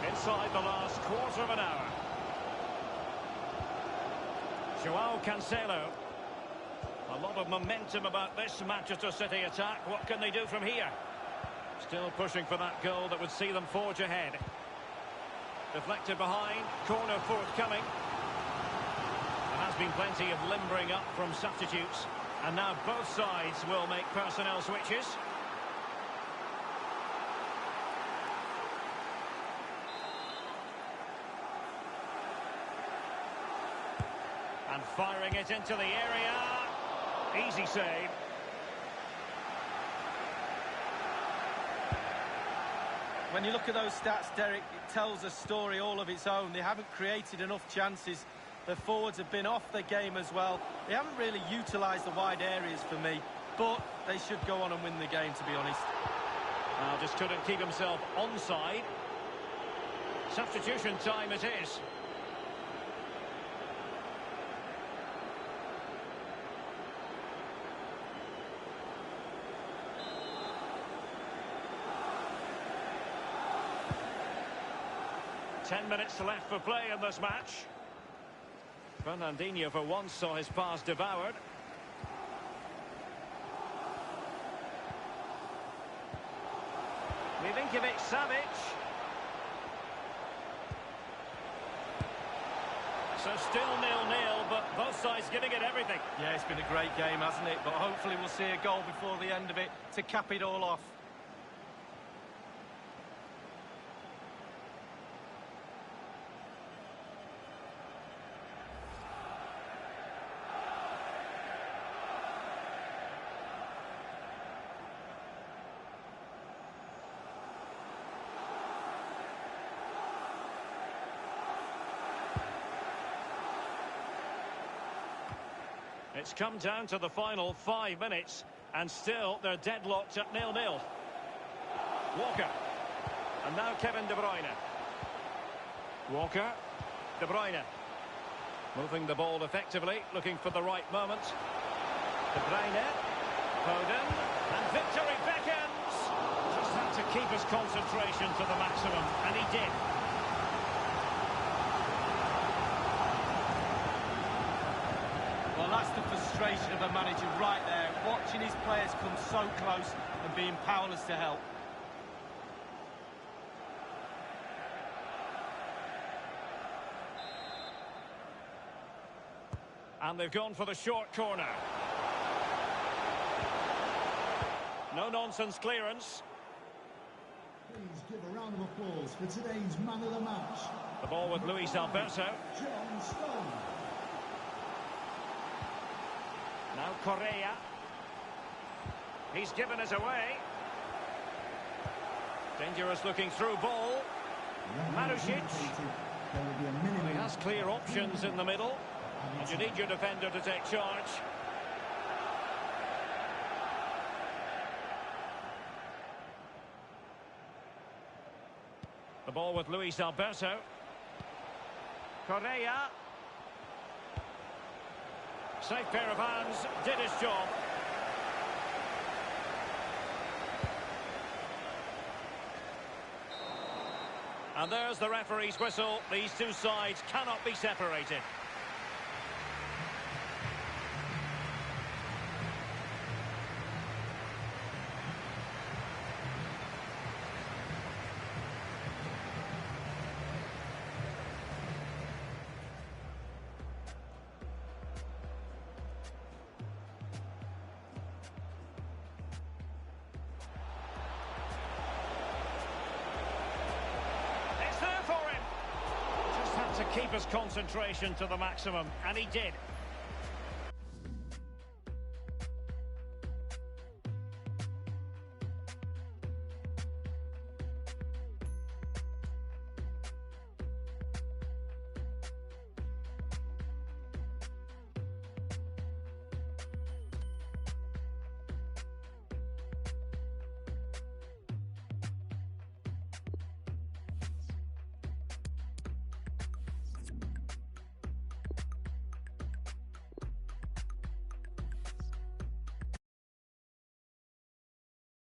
D: Inside the last quarter of an hour. Joao Cancelo. A lot of momentum about this Manchester City attack. What can they do from here? Still pushing for that goal that would see them forge ahead. Deflected behind. Corner forthcoming. There has been plenty of limbering up from substitutes. And now both sides will make personnel switches. And firing it into the area. Easy save.
E: When you look at those stats, Derek, it tells a story all of its own. They haven't created enough chances. Their forwards have been off their game as well. They haven't really utilised the wide areas for me, but they should go on and win the game, to be honest.
D: Just couldn't keep himself onside. Substitution time it is. Ten minutes left for play in this match. Fernandinho for once saw his pass devoured. Milinkovic-Savic. So still 0-0, but both sides giving it everything.
E: Yeah, it's been a great game, hasn't it? But hopefully we'll see a goal before the end of it to cap it all off.
D: It's come down to the final 5 minutes, and still they're deadlocked at 0-0. Walker. And now Kevin De Bruyne. Walker. De Bruyne. Moving the ball effectively, looking for the right moment. De Bruyne. Foden. And victory beckons. Just had to keep his concentration to the maximum, and he did.
E: That's the frustration of a manager right there, watching his players come so close and being powerless to help.
D: And they've gone for the short corner. No-nonsense clearance.
M: Please give a round of applause for today's man of the match.
D: The ball with Luis Alberto.
M: John Stone.
D: Now Correa. He's given us away. Dangerous looking through ball. Marusic. He has clear options in the middle. And you need your defender to take charge. The ball with Luis Alberto. Correa. Safe pair of hands, did his job. And there's the referee's whistle. These two sides cannot be separated. keep his concentration to the maximum, and he did.